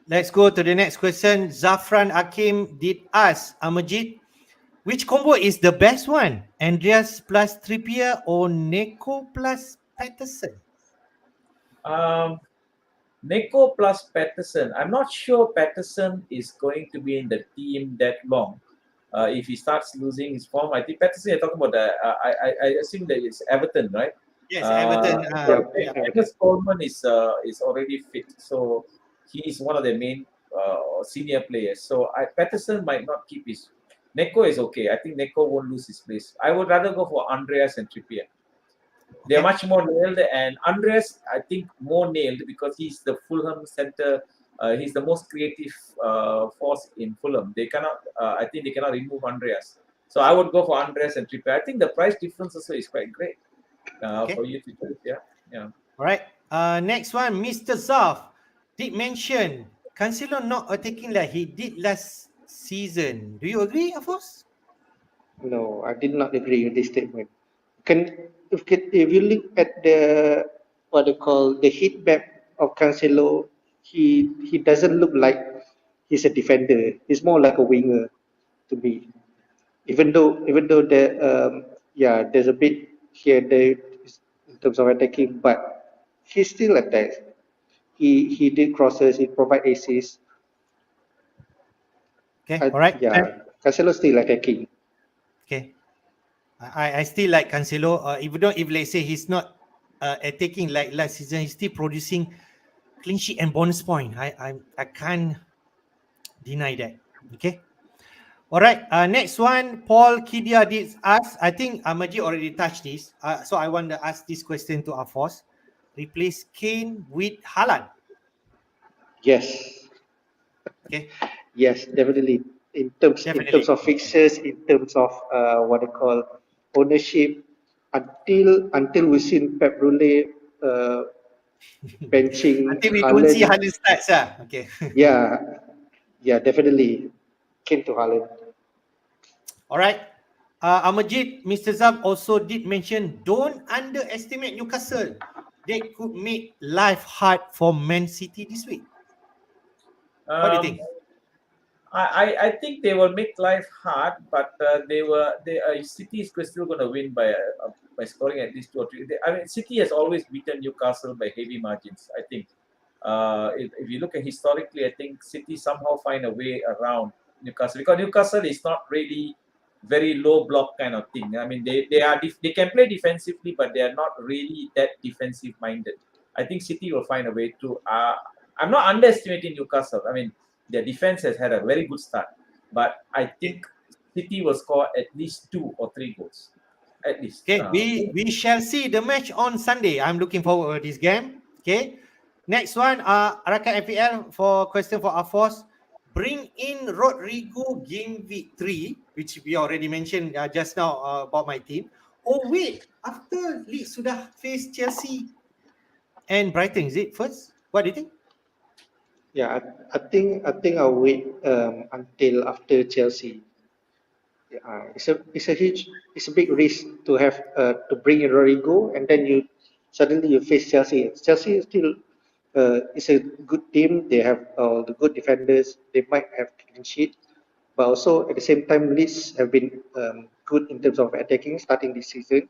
Let's go to the next question. Zafran Akim did ask Amajid, which combo is the best one? Andreas plus Trippier or Neko plus Patterson? Neko plus Patterson. I'm not sure Patterson is going to be in the team that long. If he starts losing his form, I think Patterson. You're talking about the. I assume that it's Everton, right? Yes, Everton. Yeah. Alex Coleman is already fit, so he is one of the main senior players. So Patterson might not keep his. Neko is okay. I think Neko won't lose his place. I would rather go for Andreas and Trippier. They're Okay. much more nailed, and Andreas, I think, more nailed because he's the Fulham center. He's the most creative force in Fulham. They cannot. I think they cannot remove Andreas. So I would go for Andreas and Trippier. I think the price difference also is quite great Okay. for you to choose. Yeah. All right. Next one, Mr. Zaf did mention Cancelo not attacking like he did last season. Do you agree, Afos? No, I did not agree with this statement. If you look at the what they call the heat map of Cancelo, he doesn't look like he's a defender. He's more like a winger to me. Even though there's a bit here and there in terms of attacking, but he still attacks. He did crosses. He provide assists. Okay. All right. Cancelo still attacking. Okay. I still like Cancelo. Even though if let's say he's not attacking like last season, he's still producing clean sheet and bonus point. I can't deny that. Okay. All right. Next one, Paul Kidia did ask. I think Majid already touched this. So I want to ask this question to Afos. Replace Kane with Haaland. Yes. Okay. Yes, definitely. In terms of fixtures, in terms of what they call ownership, until we seen Pep Rule benching Until we don't see Haaland, Haaland stats. Okay. yeah, definitely came to Haaland. All right. Amajid, Mr. Zab also did mention don't underestimate Newcastle. They could make life hard for Man City this week. What do you think? I think they will make life hard, but City is still going to win by scoring at least 2 or 3. City has always beaten Newcastle by heavy margins. I think if you look at historically, I think City somehow find a way around Newcastle because Newcastle is not really very low block kind of thing. I mean, they can play defensively, but they are not really that defensive minded. I think City will find a way to. I'm not underestimating Newcastle. I mean, their defense has had a very good start, but I think City will score at least 2 or 3 goals, at least. Okay, we shall see the match on Sunday. I'm looking forward to this game. Okay, next one, Rakan FPL for question for Afos. Bring in Rodrigo game week 3, which we already mentioned just now about my team. Oh wait, after Leeds sudah face Chelsea and Brighton, is it first? What do you think? Yeah, I think I'll wait until after Chelsea. it's a big risk to have to bring in Rodrigo, and then you suddenly you face Chelsea. Chelsea is still is a good team. They have the good defenders. They might have clean sheet, but also at the same time, Leeds have been good in terms of attacking starting this season.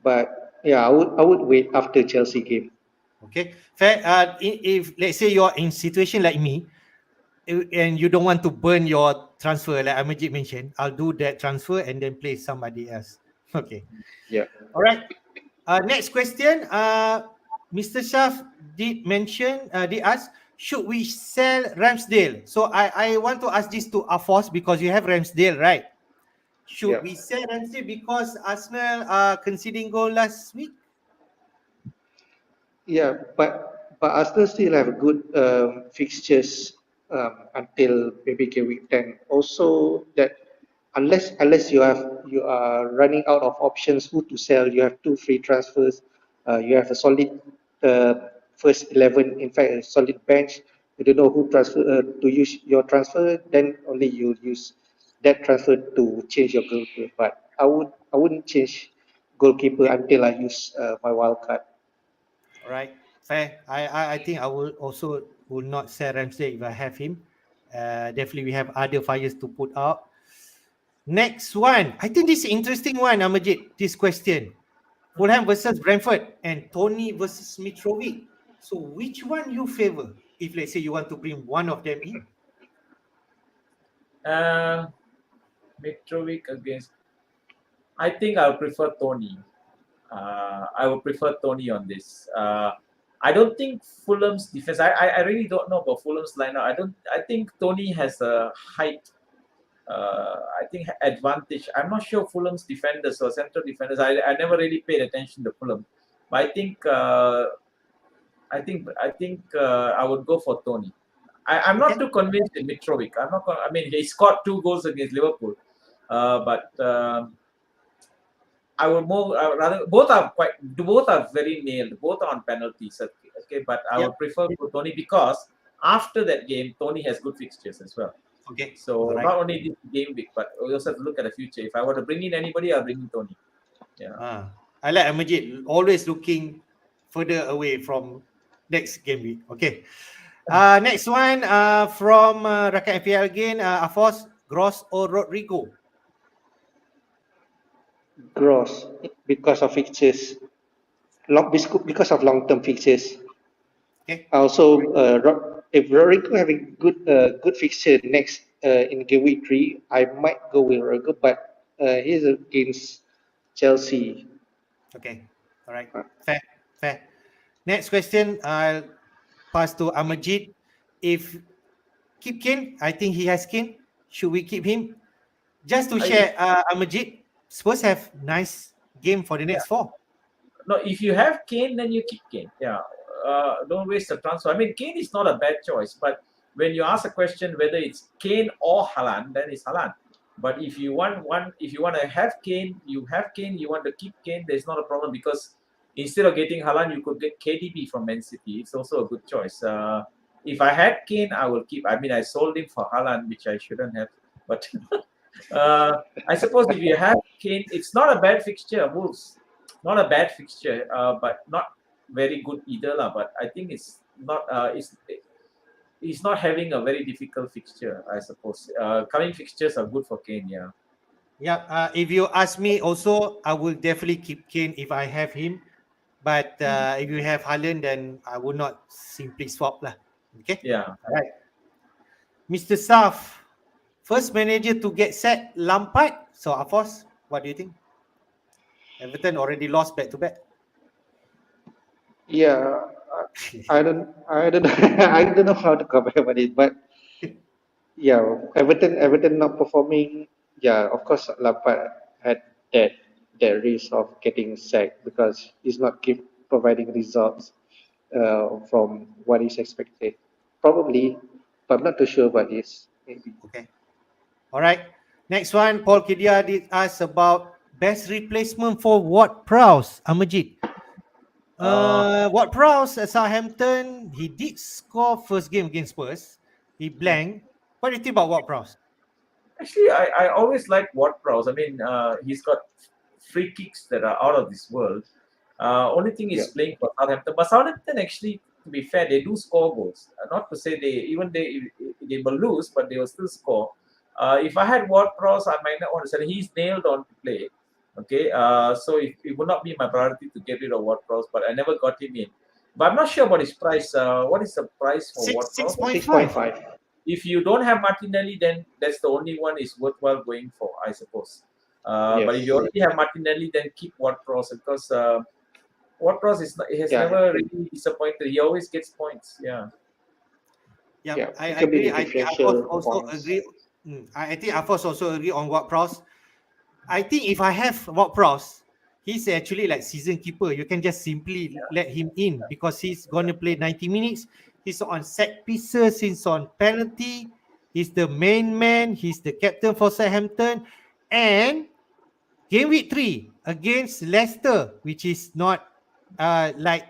But yeah, I would wait after Chelsea game. Okay, fair. If let's say you're in situation like me, and you don't want to burn your transfer, like Amajit mentioned, I'll do that transfer and then play somebody else. Okay. Yeah. All right. Next question. Mr. Shaf did mention, did ask, should we sell Ramsdale? So I want to ask this to Afos because you have Ramsdale, right? Should Yeah. we sell Ramsdale because Arsenal are conceding goal last week? Yeah, but Arsenal still have good fixtures until maybe Gameweek 10. Also, that unless you are running out of options who to sell, you have two free transfers. You have a solid first 11. In fact, a solid bench. You don't know who transfer to use your transfer. Then only you use that transfer to change your goalkeeper. But I wouldn't change goalkeeper Okay. until I use my wild card. All right. Fair. I think I will also will not sell Ramsdale if I have him. Definitely we have other fires to put out. Next one. I think this is interesting one, Amajit. This question. Fulham versus Brentford and Tony versus Mitrovi. So which one you favor? If let's say you want to bring one of them in. Uh, Mitrovic against. I think I'll prefer Tony. I would prefer Tony on this. I don't think Fulham's defense. I really don't know about Fulham's lineup. I think Tony has a height. I think advantage. I'm not sure Fulham's defenders or central defenders. I never really paid attention to Fulham, but I would go for Tony. I'm not too convinced in Mitrovic. I'm not. I mean, he scored 2 goals against Liverpool, but I would more rather both are very nailed. Both are on penalties. Okay, but I would prefer Tony because after that game, Tony has good fixtures as well. Okay. So Alright. not only this game week, but we also have to look at the future. If I were to bring in anybody, I'll bring in Tony. Yeah. I like Amajit always looking further away from next game week. Okay. Next one from Rakan FPL again. Afos, Gross or Rodrigo? Gross because of fixtures, because of long-term fixtures. Okay. Also, if Rodrigo having good fixture next in game week 3, I might go with Rodrigo, but he's against Chelsea. Okay. All right. Fair. Next question. I'll pass to Amajit. If keep Kane, I think he has Kane. Should we keep him? Just to share, Amajit, Spurs have nice game for the next 4. No, if you have Kane, then you keep Kane. Yeah. Don't waste the transfer. I mean, Kane is not a bad choice, but when you ask a question whether it's Kane or Haaland, then it's Haaland. But if you want to have Kane, you have Kane. You want to keep Kane, there's not a problem because instead of getting Haaland, you could get KDB from Man City. It's also a good choice. If I had Kane, I will keep. I mean, I sold him for Haaland, which I shouldn't have. But I suppose if you have Kane, it's not a bad fixture. Wolves, not a bad fixture, but not very good either, lah. But I think it's not. He's not having a very difficult fixture, I suppose. Coming fixtures are good for Kane, yeah. Yeah. If you ask me, also, I will definitely keep Kane if I have him. But if you have Haaland, then I will not simply swap lah. Okay. Yeah. All right. Mr. Saf, first manager to get sacked, Lampard. So Afos, what do you think? Everton already lost back to back. Yeah, I don't I don't know how to comment about it, but yeah, Everton not performing. Yeah, of course, Lampard had that risk of getting sacked because he's not keep providing results from what is expected. Probably, but I'm not too sure about this. Maybe. Okay. All right. Next one, Paul Kidia did ask about best replacement for Ward Prowse, Amajit. Ward Prowse at Southampton, he did score first game against Spurs. He blanked. What do you think about Ward Prowse? Actually, I always like Ward-Prowse. I mean, he's got free kicks that are out of this world. Only thing is playing for Southampton. But Southampton actually, to be fair, they do score goals. Not to say they will lose, but they will still score. If I had Ward-Prowse, I might not want to say he's nailed on to play. Okay, so it would not be my priority to get rid of Ward-Prowse, but I never got him in. But I'm not sure about his price. What is the price for Ward-Prowse? 6.5. If you don't have Martinelli, then that's the only one is worthwhile going for, I suppose. But if you already have Martinelli, then keep Ward-Prowse because Ward-Prowse has never really disappointed. He always gets points. Yeah. Yeah, I agree. I think Afos also agree. I think Afos also agree on Ward-Prowse. I think if I have Ward-Prowse, he's actually like season keeper. You can just simply let him in because he's gonna play 90 minutes. He's on set pieces. He's on penalty. He's the main man. He's the captain for Southampton. And game week 3 against Leicester, which is not they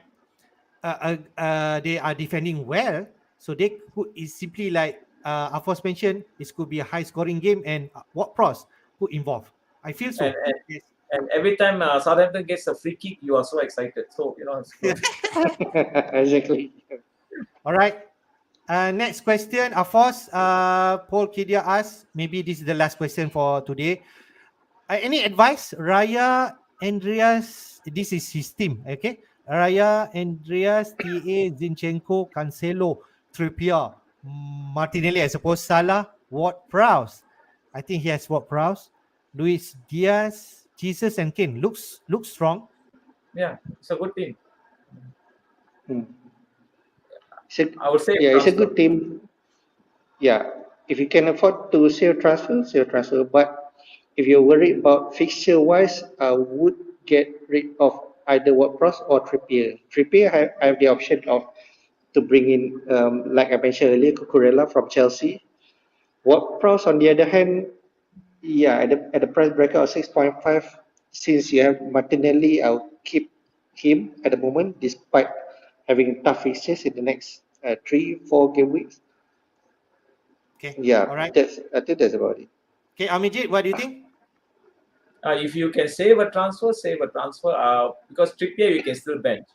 are defending well. So they could is simply like Afos mentioned, this could be a high scoring game and Ward-Prowse could involve. I feel so. And every time Southampton gets a free kick, you are so excited. So it's good. Exactly. All right. Next question, Afos. Paul Kidia asks, maybe this is the last question for today. Any advice, Raya, Andreas? This is his team, okay? Raya, Andreas, TA, Zinchenko, Cancelo, Trippier, Martinelli, I suppose, Salah, Ward-Prowse. I think he has Ward-Prowse. Luis Diaz, Jesus, and Kane. Looks strong. Yeah, it's a good team. I would say it's a good team. Yeah, if you can afford to save transfer. But if you're worried about fixture wise, I would get rid of either Ward-Prowse or Trippier. I have the option of to bring in, like I mentioned earlier, Cucurella from Chelsea. Ward-Prowse, on the other hand, at the price bracket of 6.5, since you have Martinelli, I'll keep him at the moment, despite having tough fixtures in the next 3-4 game weeks. Okay. Yeah, all right. I think that's about it. Okay, Amijit, what do you think? If you can save a transfer. Because Trippier you can still bench.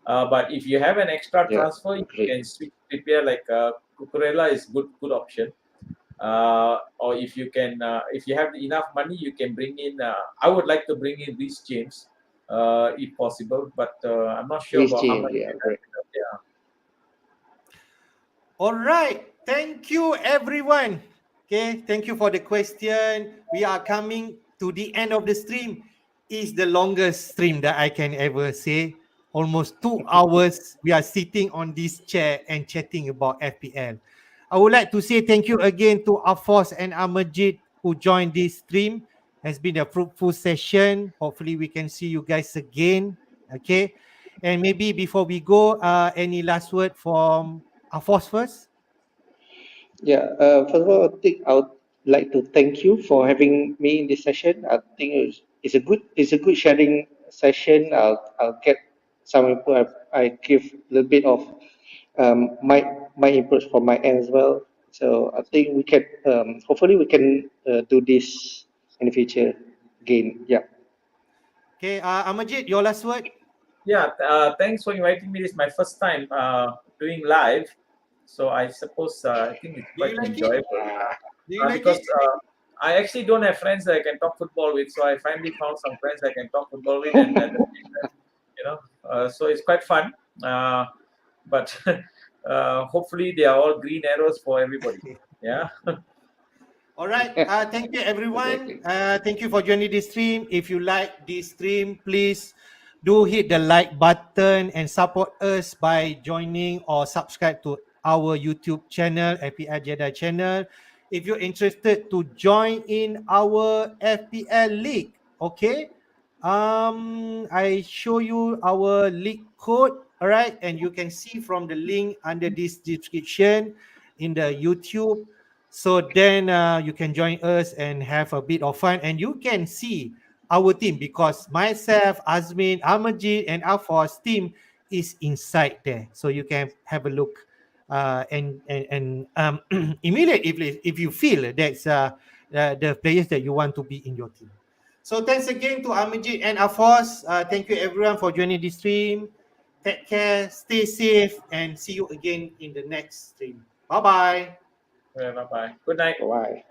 But if you have an extra transfer, you can switch Trippier like Cucurella is good option. Or if you can, if you have enough money, you can bring in. I would like to bring in Reece James, if possible, but I'm not sure about how much. All right. Thank you, everyone. Okay. Thank you for the question. We are coming to the end of the stream. It's the longest stream that I can ever say. Almost 2 hours. We are sitting on this chair and chatting about FPL. I would like to say thank you again to Afos and Amajit who joined this stream. Has been a fruitful session. Hopefully, we can see you guys again. Okay. And maybe before we go, any last word from Afos first? Yeah, first of all, I think I would like to thank you for having me in this session. I think it's a good sharing session. I'll get some input. I give a little bit of my inputs from my end as well. So I think we can hopefully we can do this in the future again. Yeah. Okay, Amajit, your last word? Yeah, thanks for inviting me. This is my first time doing live. So I suppose I think it's quite enjoyable. Because I actually don't have friends that I can talk football with, so I finally found some friends I can talk football with, and so it's quite fun. But hopefully they are all green arrows for everybody. Yeah. All right. Thank you, everyone. Thank you for joining this stream. If you like this stream, please do hit the like button and support us by joining or subscribe to our YouTube channel, FPL Jedi channel. If you're interested to join in our FPL League, okay? I show you our league code, all right? And you can see from the link under this description in the YouTube. So then you can join us and have a bit of fun, and you can see our team because myself, Azmin, Amajit, and Afos team is inside there. So you can have a look and immediately if you feel the players that you want to be in your team. So thanks again to Amajit and Afos. Thank you everyone for joining this stream. Take care, stay safe, and see you again in the next stream. Bye-bye. Bye bye. Good night. Bye.